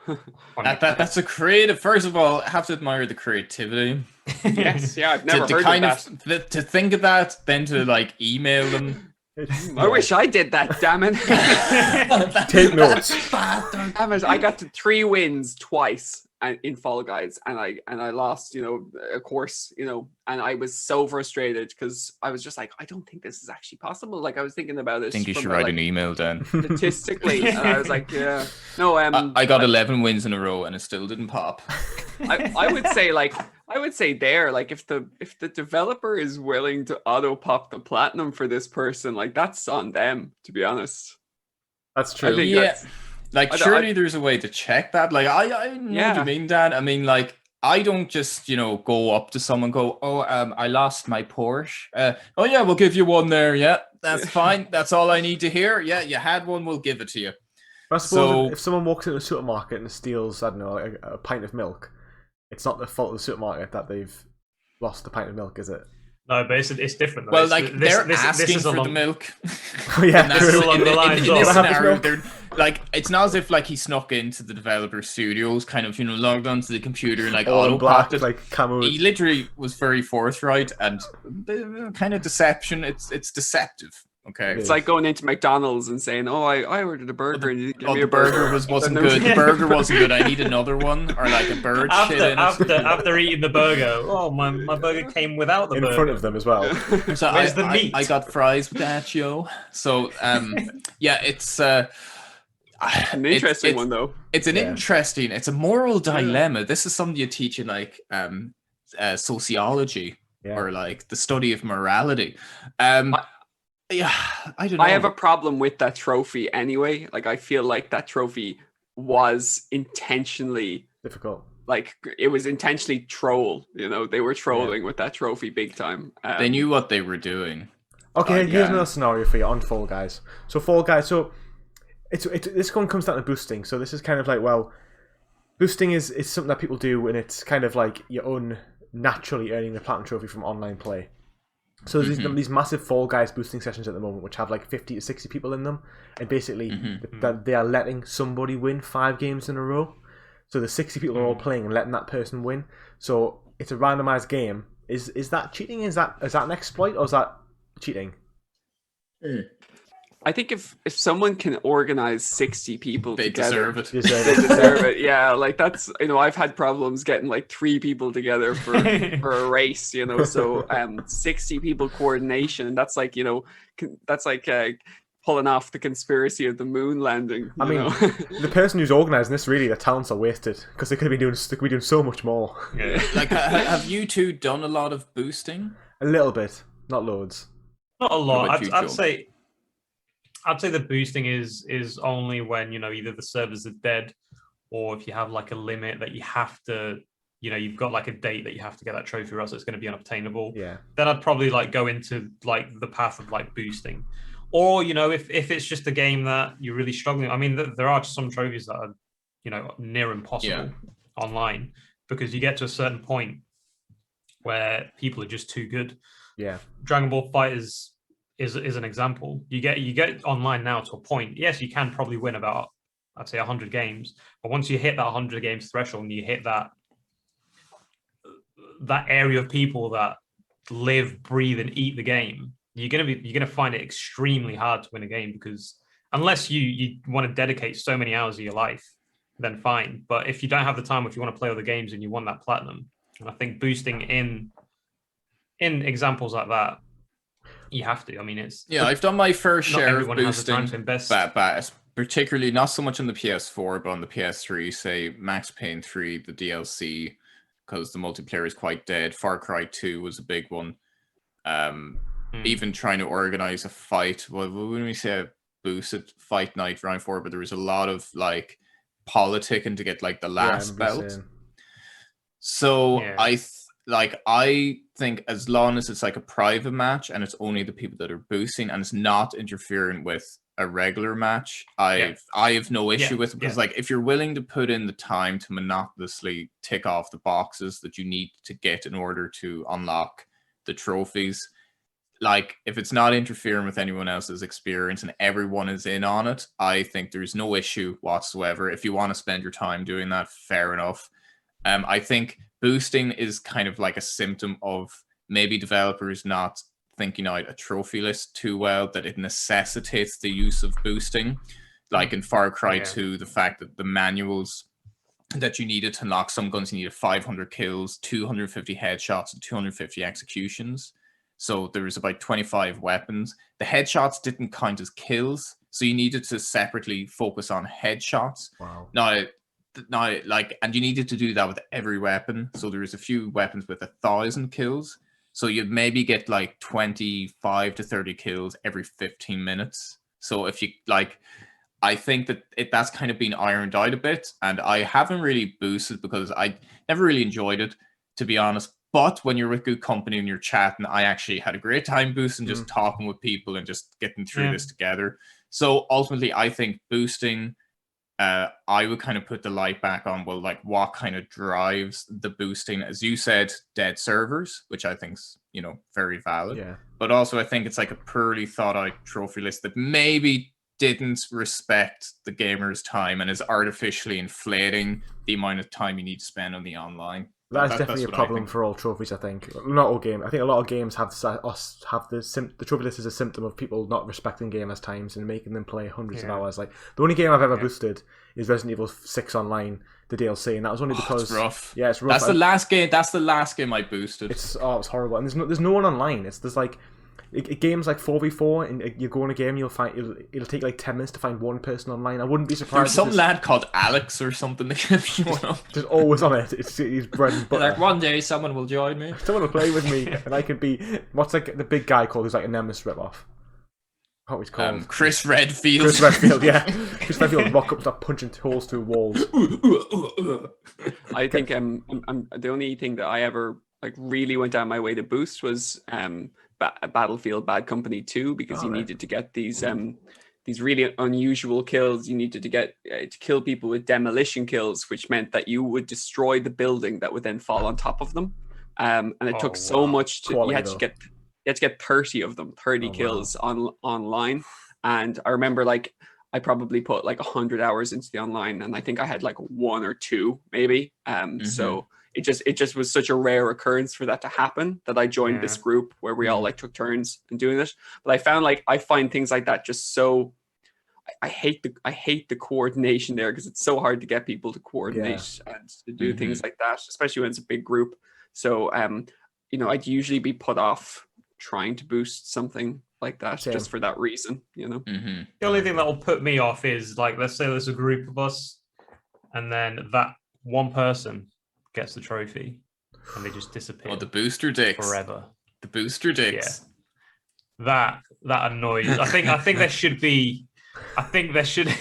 That's a creative. First of all, I have to admire the creativity. Yes, I've never heard of that. To think of that, then to like email them. I wish I did that, damn it. Take notes. Damn it, I got to 3 wins twice in Fall Guys, and I lost, a course, and I was so frustrated because I was just like, I don't think this is actually possible. Like I was thinking about it. I think you should write an email, Dan. Statistically, and I was like, yeah, no. I got 11 wins in a row, and it still didn't pop. I would say if the developer is willing to auto pop the platinum for this person, like that's on them, to be honest. That's true. Surely there's a way to check that. Like I know what you mean, Dan. I mean, like I don't just go up to someone and go, I lost my Porsche. We'll give you one there. Yeah, that's fine. That's all I need to hear. Yeah, you had one. We'll give it to you. I suppose if someone walks into a supermarket and steals, I don't know, a pint of milk, it's not the fault of the supermarket that they've lost the pint of milk, is it? No, but it's different. Though. Well, they're asking for the milk. Yeah, this is along the lines in this scenario, it's not as if like he snuck into the developer studios, kind of logged onto the computer and like auto-popped it. Like camo. He literally was very forthright and kind of deception. It's deceptive. Okay, it's like going into McDonald's and saying, I ordered a burger and you give me a burger. Wasn't good. The burger wasn't good. I need another one, or like a bird shit in it. After eating the burger, my burger came without the burger. In front of them as well. So where's the meat? I got fries with that, yo. So it's an interesting one though. It's an interesting. It's a moral dilemma. This is something you teach in like sociology or like the study of morality. I don't know. I have a problem with that trophy anyway. Like I feel like that trophy was intentionally difficult. Like, it was intentionally troll. You know, they were trolling with that trophy big time. They knew what they were doing. Okay, here's another scenario for you on Fall Guys. So Fall Guys, this one comes down to boosting. So this is kind of like, well, boosting is something that people do, and it's kind of like you're unnaturally earning the platinum trophy from online play. So there's these massive Fall Guys boosting sessions at the moment, which have like 50 to 60 people in them, and basically they are letting somebody win 5 games in a row. So the 60 people are all playing and letting that person win. So it's a randomized game. Is that cheating? Is that an exploit, or is that cheating? I think if someone can organize 60 people They together, deserve it. they deserve it. Yeah, like that's, you know, I've had problems getting like 3 people together for a race, you know. So 60 people coordination, that's like, you know, that's like pulling off the conspiracy of the moon landing. I mean, the person who's organising this, really, their talents are wasted, because they could be doing so much more. Yeah. Like, have you two done a lot of boosting? A little bit, not loads. Not a lot. What about you, I'd say the boosting is only when, you know, either the servers are dead, or if you have like a limit that you have to, you know, you've got like a date that you have to get that trophy, or else it's going to be unobtainable. Yeah. Then I'd probably like go into like the path of like boosting. Or, you know, if it's just a game that you're really struggling, I mean, there are some trophies that are, you know, near impossible online, because you get to a certain point where people are just too good. Yeah. Dragon Ball FighterZ is an example. You get online now to a point. Yes, you can probably win about, I'd say, 100 games, but once you hit that 100 games threshold and you hit that area of people that live, breathe, and eat the game, you're gonna find it extremely hard to win a game, because unless you want to dedicate so many hours of your life, then fine. But if you don't have the time, if you want to play other games and you want that platinum, and I think boosting in examples like that, you have to. I mean, I've done my fair share of boosting, but particularly not so much on the PS4, but on the PS3. Say Max Payne 3, the DLC, because the multiplayer is quite dead. Far Cry 2 was a big one. Even trying to organize a fight. Well, when we say a boosted fight night round 4, but there was a lot of like politicking to get like the last belt. So I think as long as it's like a private match and it's only the people that are boosting and it's not interfering with a regular match, I have no issue with it, because like if you're willing to put in the time to monotonously tick off the boxes that you need to get in order to unlock the trophies, like if it's not interfering with anyone else's experience and everyone is in on it, I think there's no issue whatsoever. If you want to spend your time doing that, fair enough. I think boosting is kind of like a symptom of maybe developers not thinking out a trophy list too well, that it necessitates the use of boosting. Like in Far Cry 2, the fact that the manuals that you needed to unlock some guns, you needed 500 kills, 250 headshots, and 250 executions. So there was about 25 weapons. The headshots didn't count as kills, so you needed to separately focus on headshots. Wow. Now, like, and you needed to do that with every weapon. So there was a few weapons with 1,000 kills. So you'd maybe get like 25 to 30 kills every 15 minutes. So if you like, I think that that's kind of been ironed out a bit, and I haven't really boosted because I never really enjoyed it, to be honest. But when you're with good company and you're chatting, I actually had a great time boosting, just talking with people and just getting through this together. So ultimately, I think boosting, I would kind of put the light back on, well, like what kind of drives the boosting? As you said, dead servers, which I think's, you know, very valid. Yeah. But also I think it's like a poorly thought out trophy list that maybe didn't respect the gamer's time and is artificially inflating the amount of time you need to spend on the online. That's definitely a problem for all trophies, I think. Not all games. I think a lot of games have the trophy list as a symptom of people not respecting gamers' times and making them play hundreds of hours. Like, the only game I've ever boosted is Resident Evil 6 Online, the DLC, and that was only because... It's rough. Yeah, it's rough. That's the last game I boosted. It's horrible. And there's no one online. There's like... Games like 4v4, and you go in a game, you'll find it'll take like 10 minutes to find one person online. I wouldn't be surprised. There's some lad called Alex or something that can be one of. Just always on it. He's bread and butter. Like, one day someone will join me. Someone will play with me, and I could be what's like the big guy called who's like a Nemesis ripoff. What was called? Chris Redfield. Chris Redfield, yeah. Chris Redfield rock up, start punching holes through walls. I think I'm the only thing that I ever like really went down my way to boost was Battlefield Bad Company 2, because you needed to get these really unusual kills. You needed to get to kill people with demolition kills, which meant that you would destroy the building that would then fall on top of them. And it took so much to Quality, you had to get 30 of them, 30 kills online. And I remember like I probably put like 100 hours into the online, and I think I had like 1 or 2 maybe. So it just was such a rare occurrence for that to happen that I joined this group where we all like took turns in doing it. But I find things like that just so I hate the coordination there, because it's so hard to get people to coordinate and to do things like that, especially when it's a big group. So I'd usually be put off trying to boost something like that just for that reason, The only thing that will put me off is, like, let's say there's a group of us and then that one person gets the trophy and they just disappear. Oh, the booster dicks. Forever. The booster dicks. Yeah. That annoys. I think there should be. I think there should.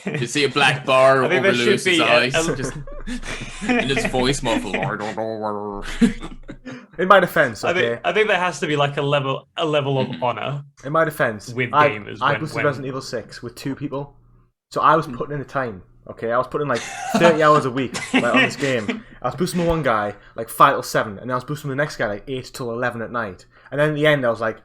You see a black bar over Lewis's eyes, just in his voice muffled. In my defense, I think there has to be like a level of honor. In my defense, with gamers, I boosted Resident Evil 6 with 2 people, so I was putting in the time. Okay, I was putting like 30 hours a week on this game. I was boosting one guy like 5 till 7, and then I was boosting the next guy like 8 till 11 at night. And then in the end, I was like,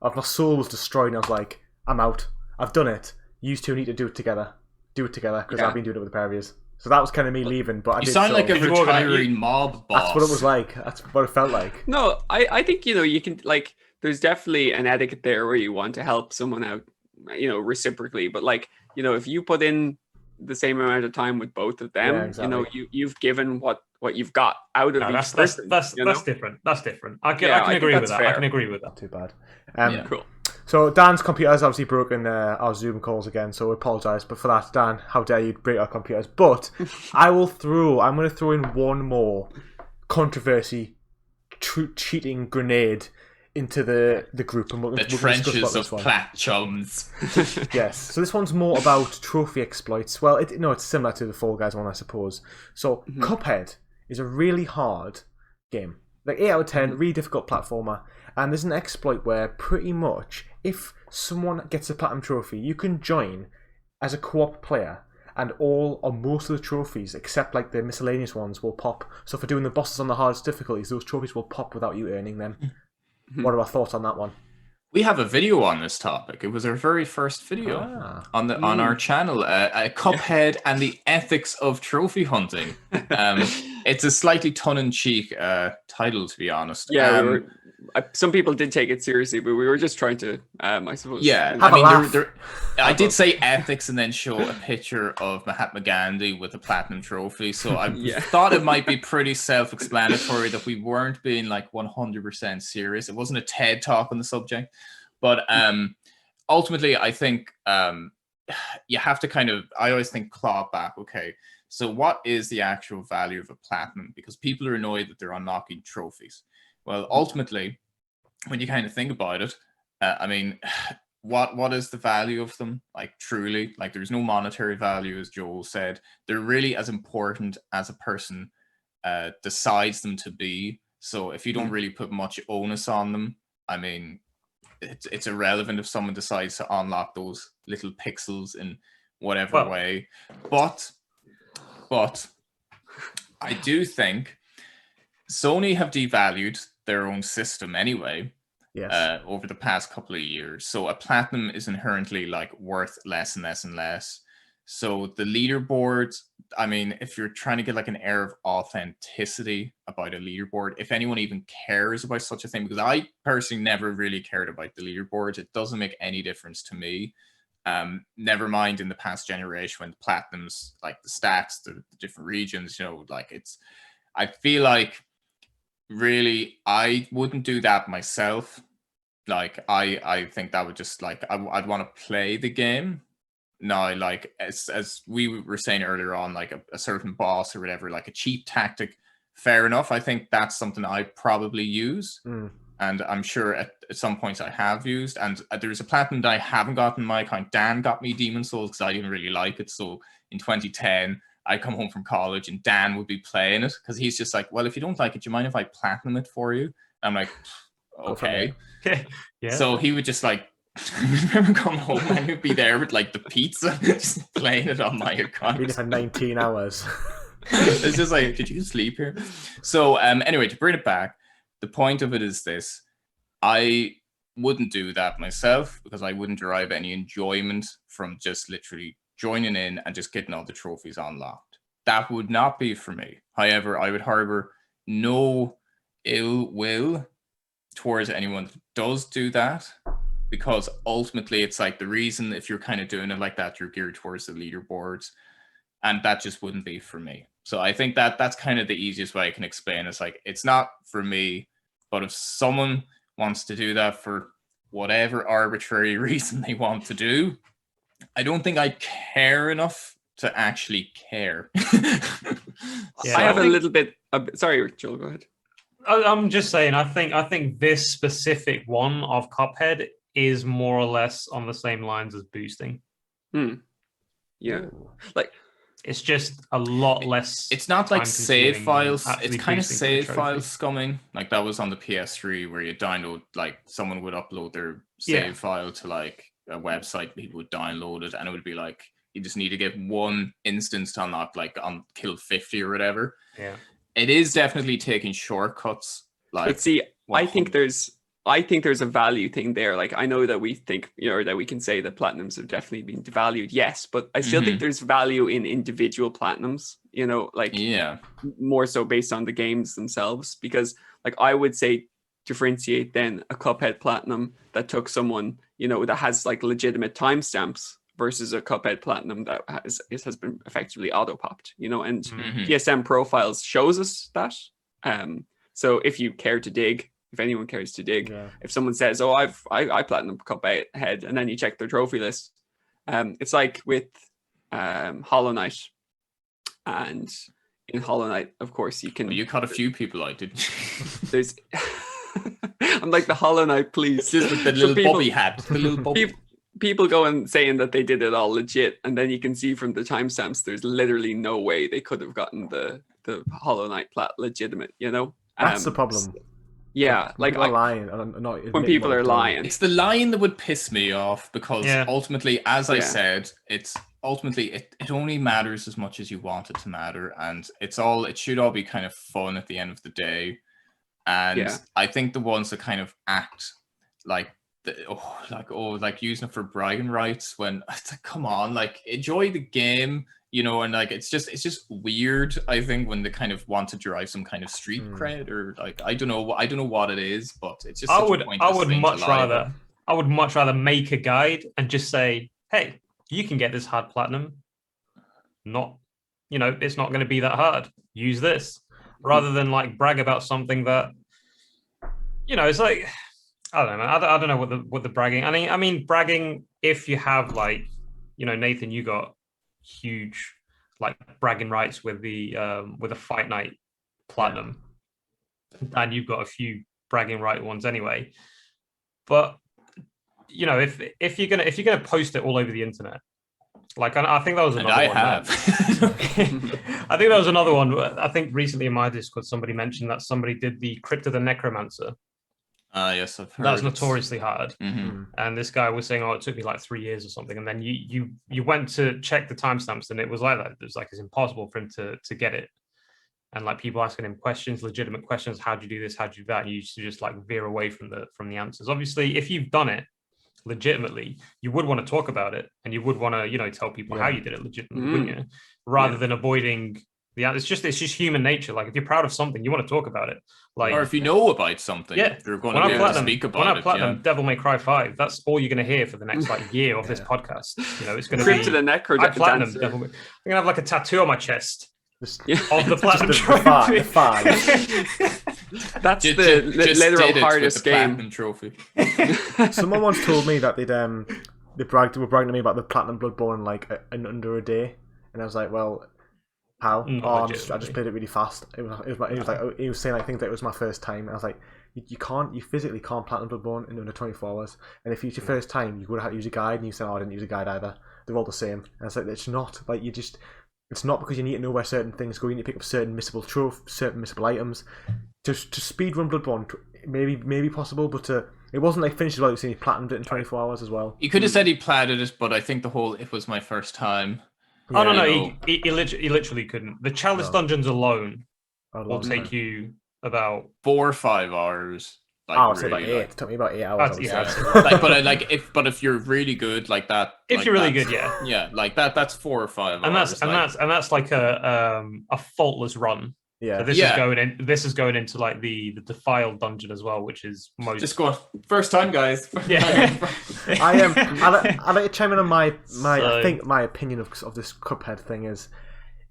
my soul was destroyed, and I was like, I'm out. I've done it. You two need to do it together. Because I've been doing it with a pair of years. So that was kind of me leaving. But you sound like a retiring mob boss. That's what it was like. That's what it felt like. No, I think you can like. There's definitely an etiquette there where you want to help someone out, reciprocally. But like, if you put in the same amount of time with both of them, exactly. You've given what you've got out of each person. That's different. That's different. I can agree with that. Fair. I can agree with that. Not too bad. Cool. So Dan's computer has obviously broken our Zoom calls again, so we apologise. But for that, Dan, how dare you break our computers? But I'm going to throw in one more controversy, cheating grenade into the group, and we'll trenches of Platchums. Yes. So this one's more about trophy exploits. Well, it's similar to the Fall Guys one, I suppose. So Cuphead is a really hard game, like 8 out of 10, really difficult platformer. And there's an exploit where pretty much if someone gets a platinum trophy, you can join as a co-op player, and all or most of the trophies, except like the miscellaneous ones, will pop. So for doing the bosses on the hardest difficulties, those trophies will pop without you earning them. What are our thoughts on that one? We have a video on this topic. It was our very first video on our channel, Cuphead and the Ethics of Trophy Hunting. It's a slightly tongue-in-cheek title, to be honest. Yeah, some people did take it seriously, but we were just trying to, I suppose. Yeah, I did say ethics and then show a picture of Mahatma Gandhi with a platinum trophy. So I thought it might be pretty self-explanatory that we weren't being like 100% serious. It wasn't a TED talk on the subject, but ultimately, I think you have to kind of. I always think claw back. Okay, so what is the actual value of a platinum? Because people are annoyed that they're unlocking trophies. Well, ultimately, when you kind of think about it, I mean, what is the value of them? Like, truly, like, there's no monetary value, as Joel said. They're really as important as a person decides them to be. So if you don't really put much onus on them, I mean, it's irrelevant if someone decides to unlock those little pixels in whatever way. But I do think Sony have devalued their own system anyway. Yes. Over the past couple of years. So a platinum is inherently like worth less and less and less. So the leaderboard, I mean, if you're trying to get like an air of authenticity about a leaderboard, if anyone even cares about such a thing, because I personally never really cared about the leaderboard. It doesn't make any difference to me. Never mind in the past generation when the platinums, like the stats, the different regions, like I feel like really I wouldn't do that myself. Like I think that would just like I'd want to play the game. No, like as we were saying earlier on, like a certain boss or whatever, like a cheap tactic, fair enough. I think that's something I probably use. And I'm sure at some points I have used. And there's a platinum that I haven't gotten in my account. Dan got me Demon Souls because I didn't really like it. So in 2010, I'd come home from college and Dan would be playing it because he's just like, well, if you don't like it, do you mind if I platinum it for you? I'm like, okay. Yeah. So he would just like, I remember coming home and he'd be there with like the pizza, just playing it on my account. Really for 19 hours. It's just like, did you sleep here? So anyway, to bring it back, the point of it is this. I wouldn't do that myself because I wouldn't derive any enjoyment from just literally joining in and just getting all the trophies unlocked. That would not be for me. However, I would harbor no ill will towards anyone that does do that, because ultimately it's like the reason if you're kind of doing it like that, you're geared towards the leaderboards, and that just wouldn't be for me. So I think that that's kind of the easiest way I can explain. It's like, it's not for me, but if someone wants to do that for whatever arbitrary reason they want to do, I don't think I care enough to actually care. I have a little bit. Sorry, Joel, go ahead. I'm just saying. I think this specific one of Cuphead is more or less on the same lines as boosting. Yeah, like it's just a lot less. It's not like save files. It's kind of save files scumming. Like that was on the PS3 where you download, like someone would upload their save file to like a website, people would download it, and it would be like you just need to get one instance to unlock, like on kill 50 or whatever. Yeah, it is definitely taking shortcuts. Like, but see, I think there's a value thing there. Like I know that we think, that we can say that platinums have definitely been devalued, yes, but I still think there's value in individual platinums. More so based on the games themselves, because like I would say differentiate then a Cuphead platinum that took someone, that has like legitimate timestamps versus a Cuphead platinum that has been effectively auto popped, and PSM profiles shows us that. So if you care to dig, if anyone cares to dig, if someone says, "Oh, I platinum Cuphead," and then you check their trophy list, it's like with Hollow Knight, and in Hollow Knight, of course, you can. Well, you cut a few people out, didn't you? There's. I'm like the Hollow Knight, please. Just with the little bobby hat. The little bobby. People go and saying that they did it all legit, and then you can see from the timestamps there's literally no way they could have gotten the Hollow Knight plat legitimate. That's the problem. Yeah, like people are lying. When people are lying, it's the line that would piss me off, because ultimately, as I said, it's ultimately it only matters as much as you want it to matter, and it should all be kind of fun at the end of the day. And I think the ones that kind of act like using it for bragging rights, when it's like, come on, like enjoy the game, and like it's just weird. I think when they kind of want to derive some kind of street cred, or like I don't know what it is, but it's just. I would much rather make a guide and just say, hey, you can get this hard platinum. Not, it's not going to be that hard. Use this, rather than like brag about something that, it's like. I don't know. I don't know what the bragging. I mean, bragging. If you have like, Nathan, you got huge like bragging rights with the Fight Night platinum, and you've got a few bragging right ones anyway. But if you're gonna post it all over the internet, like I think that was another one. I think that was another one. I think recently in my Discord somebody mentioned that somebody did the Crypt of the Necromancer. Yes, I've heard. That's notoriously hard. And this guy was saying, "Oh, it took me like 3 years or something." And then you went to check the timestamps, and it was like that. It was like it's impossible for him to get it. And like people asking him questions, legitimate questions, how'd you do this? How'd you do that? And you used to just like veer away from the answers. Obviously, if you've done it legitimately, you would want to talk about it, and you would want to tell people how you did it legitimately, wouldn't you? Rather than avoiding. It's just human nature. Like if you're proud of something, you want to talk about it. Like, or if you know about something, you're going to be able to speak about it. When I platinum Devil May Cry 5, that's all you're going to hear for the next like year of this podcast. It's going to be to the Necro. I platinum Devil May. I'm going to have like a tattoo on my chest of the platinum trophy. That's the literal hardest game trophy. Someone once told me that they were bragging to me about the platinum Bloodborne in under a day, and I was like, well. How? I just played it really fast. He was saying things like it was my first time, and I was like, you physically can't platinum Bloodborne in under 24 hours. And if it's your first time, you would have had to use a guide, and you said, I didn't use a guide either. They're all the same. And I was like, it's not like you just it's not because you need to know where certain things go. You need to pick up certain missable items. To speedrun Bloodborne, maybe possible, but it wasn't like finished as well. You see, he platinumed it in 24 hours as well. You could have said he platted it, but I think the whole "it was my first time." Oh no, you know. he literally couldn't. The chalice dungeons alone will take you about 4 or 5 hours. Like, I would say really, about 8. like, It took me about 8 hours. but if you're really good like that, if like you're really that's- good, yeah, like that's 4 or 5 and hours. that's like a faultless run. Yeah. So this is going into like the defiled dungeon as well, which is most just going first time, guys. Yeah. I'd like to chime in on my So- I think my opinion of this Cuphead thing is,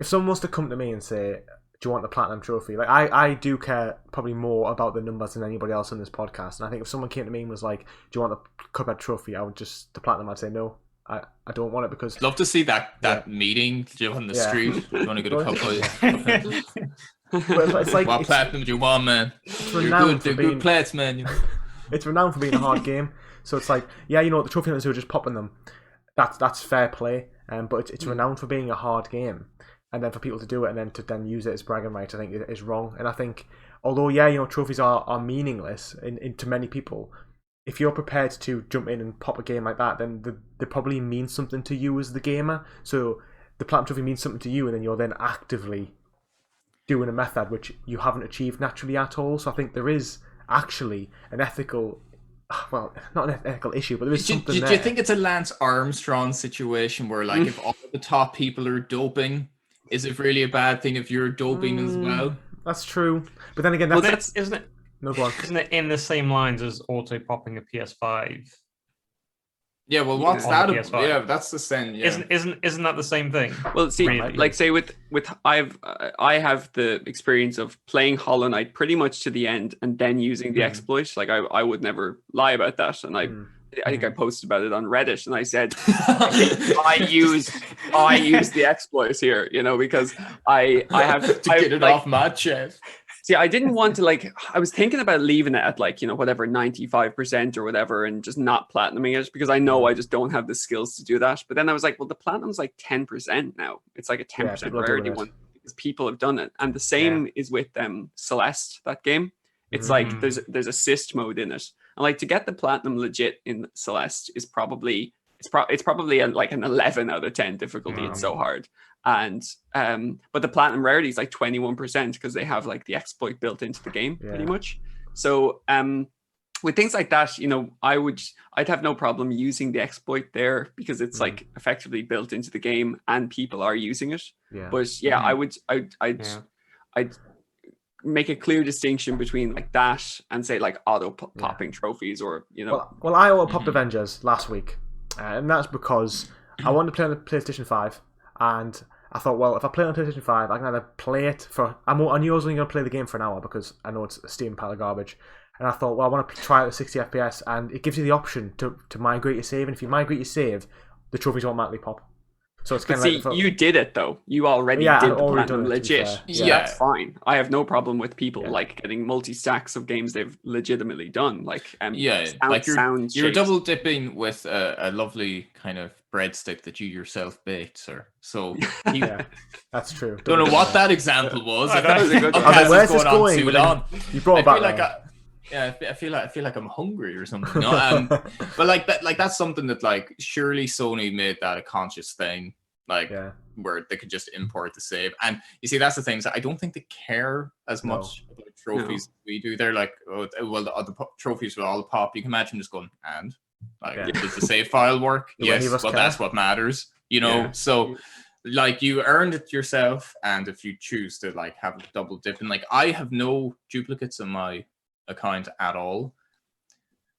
if someone was to come to me and say, do you want the platinum trophy? Like I do care probably more about the numbers than anybody else on this podcast. And I think if someone came to me and was like, do you want the Cuphead trophy? The platinum, I'd say no. I don't want it because Love to see that meeting on the street. You want to go to Cuphead? it's like What platinum do you want, man? You're renowned good. for They're being- good plats, man. it's renowned for being a hard game. So it's like, yeah, you know, the trophy hunters who are just popping them, that's fair play. But it's renowned for being a hard game. And then for people to do it and then to use it as bragging rights, I think is wrong. And I think, although yeah, you know, trophies are meaningless to many people, if you're prepared to jump in and pop a game like that, then they probably mean something to you as the gamer. So the platinum trophy means something to you, and then you're then actively doing a method which you haven't achieved naturally at all. So I think there is actually an ethical, well, not an ethical issue, but there is something there. Do you think it's a Lance Armstrong situation where, like, if all the top people are doping, is it really a bad thing if you're doping as well? That's true, but then again, isn't it? No, go on. Isn't it in the same lines as auto popping a PS5? Yeah, well, what's On that? the PS5. Yeah, that's the same. Yeah. Isn't that the same thing? Well, see, Really? like say with I have the experience of playing Hollow Knight pretty much to the end and then using the exploit. Like I would never lie about that, and I think I posted about it on Reddit, and I said I use the exploit here, you know, because I have to get it off my chest. See, I didn't want to, like, I was thinking about leaving it at, like, you know, whatever, 95% or whatever, and just not platinuming it, because I know I just don't have the skills to do that. But then I was like, well, the platinum's like 10% now. It's like a 10% people are rarity doing it. one, because people have done it. And the same is with Celeste, that game. It's like there's assist mode in it. And like to get the platinum legit in Celeste is probably it's probably like an 11 out of 10 difficulty. It's so hard. And but the platinum rarity is like 21% because they have like the exploit built into the game pretty much. So with things like that, you know, I'd have no problem using the exploit there because it's like effectively built into the game and people are using it. But yeah, I'd make a clear distinction between like that and say like auto popping trophies, or you know. Well, I auto popped Avengers last week, and that's because I wanted to play on the PlayStation 5, and I thought, well, if I play on PlayStation 5, I can either play it for. I knew I was only going to play the game for an hour because I know it's a Steam pile of garbage. And I thought, well, I want to try it at 60 FPS, and it gives you the option to migrate your save. And if you migrate your save, the trophies automatically pop. So it's kind of like you did it though. You already did the platinum legit. So that's fine. I have no problem with people like getting multi stacks of games they've legitimately done. Like you're double dipping with a lovely kind of breadstick that you yourself baked, sir. So that's true. Don't know what that example was. That was a good where's this going? Too long. You brought it back. I feel like I'm hungry or something. No, but like that's something that like surely Sony made that a conscious thing, like where they could just import the save. And you see, that's the thing. So I don't think they care as much about trophies as we do. They're like, oh, well, the trophies will all pop. You can imagine just going, and like, does the save file work? Yes. Well, that's what matters, you know. Yeah. So. Like you earned it yourself, and if you choose to like have a double dip, and like I have no duplicates in my account at all.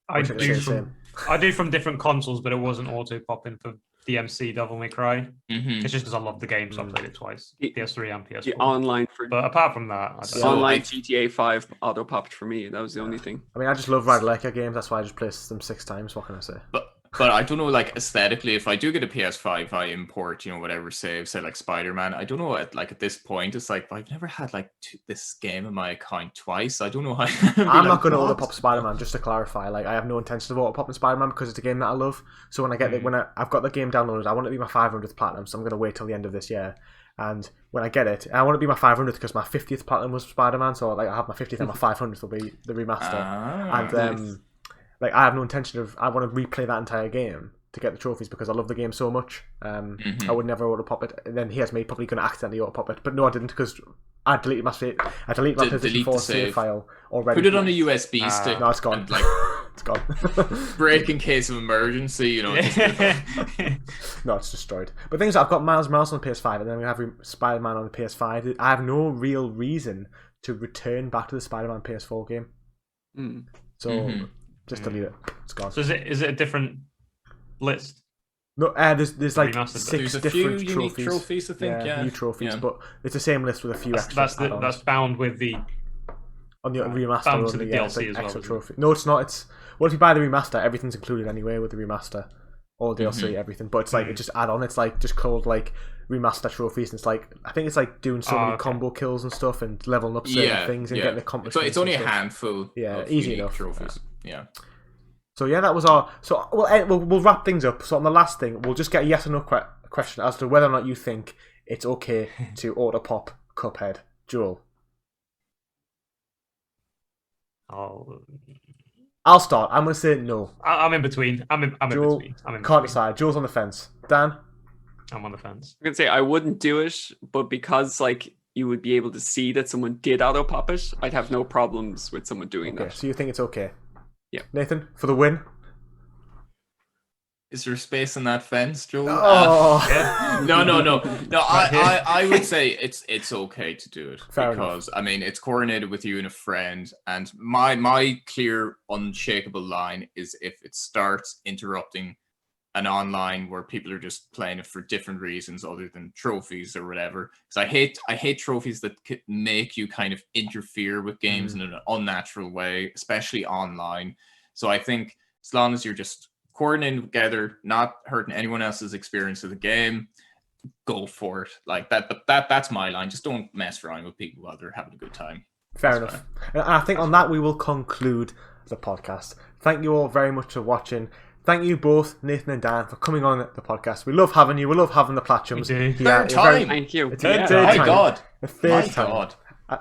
I do from different consoles, but it wasn't auto popping for DMC Devil May Cry. It's just because I love the game, so I played it twice, PS3 and PS4. The online but apart from that, online GTA 5 auto popped for me. That was the only thing. I mean, I just love Ride Leica games. That's why I just play them 6 times. What can I say? But I don't know, like aesthetically, if I do get a PS5, I import, you know, whatever save, say like Spider-Man. I don't know, at this point, it's like I've never had like this game in my account twice. I don't know how. I'm not going to auto pop Spider-Man, just to clarify. Like I have no intention of auto popping Spider-Man because it's a game that I love. So when I get I've got the game downloaded, I want it to be my 500th platinum. So I'm going to wait till the end of this year. And when I get it, I want it to be my 500th because my 50th platinum was Spider-Man, so like I have my 50th and my 500th will be the remaster. And nice. like I have no intention of. I want to replay that entire game to get the trophies because I love the game so much. I would never auto pop it. And then here's me probably going to accidentally auto pop it, but no, I didn't because I deleted my PlayStation 4 save file already. Put it on a USB stick. No, it's gone. And, like, it's gone. break in case of emergency, you know. No, it's destroyed. But things I've got Miles Morales on the PS5, and then we have Spider-Man on the PS5. I have no real reason to return back to the Spider-Man PS4 game. So just delete it. It's gone. So is it a different list? No, there's like Remastered. 6 There's a different few unique trophies, I think. Yeah, new trophies, but it's the same list with a few extra. That's bound with the on the remaster. bound to the it's DLC like as well. extra trophy. No, it's not. It's if you buy the remaster, everything's included anyway with the remaster, all DLC, everything. But it's like it just add on. It's like just called like remaster trophies, and it's like I think it's like doing so many combo kills and stuff, and leveling up certain things and getting accomplishments. So it's only a and stuff. handful. Yeah, of easy unique enough. trophies. Yeah. So yeah, that was our. So we'll wrap things up. So on the last thing, we'll just get a yes or no question as to whether or not you think it's okay to auto pop Cuphead. Joel, I'll start. I'm going to say no. I'm in between. I'm in Joel between. Can't decide. Joel's on the fence. Dan, I'm on the fence. I'm gonna say I wouldn't do it, but because like you would be able to see that someone did auto pop it, I'd have no problems with someone doing okay. that. So you think it's okay? Yeah. Nathan, for the win. Is there space in that fence, Joel? Oh, No. I would say it's okay to do it Fair because I mean it's coordinated with you and a friend, and my clear unshakable line is if it starts interrupting an online where people are just playing it for different reasons other than trophies or whatever. Because I hate trophies that make you kind of interfere with games in an unnatural way, especially online. So I think as long as you're just coordinating together, not hurting anyone else's experience of the game, go for it. Like that's my line. Just don't mess around with people while they're having a good time. fair enough. And I think on that we will conclude the podcast. Thank you all very much for watching. Thank you both, Nathan and Dan, for coming on the podcast. We love having you. We love having the Platchums. Third time. Thank you. Third My time. God. The third My time. God.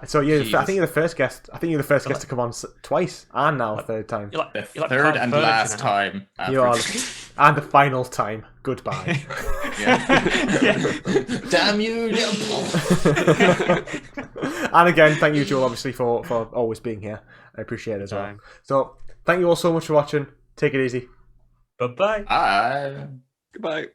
So yeah, I Jesus. think you're the first guest. I think you're the first guest to come on twice, and now a third time. You're like, The you're like third part and furniture last now. time. You are, After... and the final time. Goodbye. Damn you, little... And again, thank you, Joel, obviously for always being here. I appreciate it as well. So thank you all so much for watching. Take it easy. Bye-bye. Bye. Goodbye.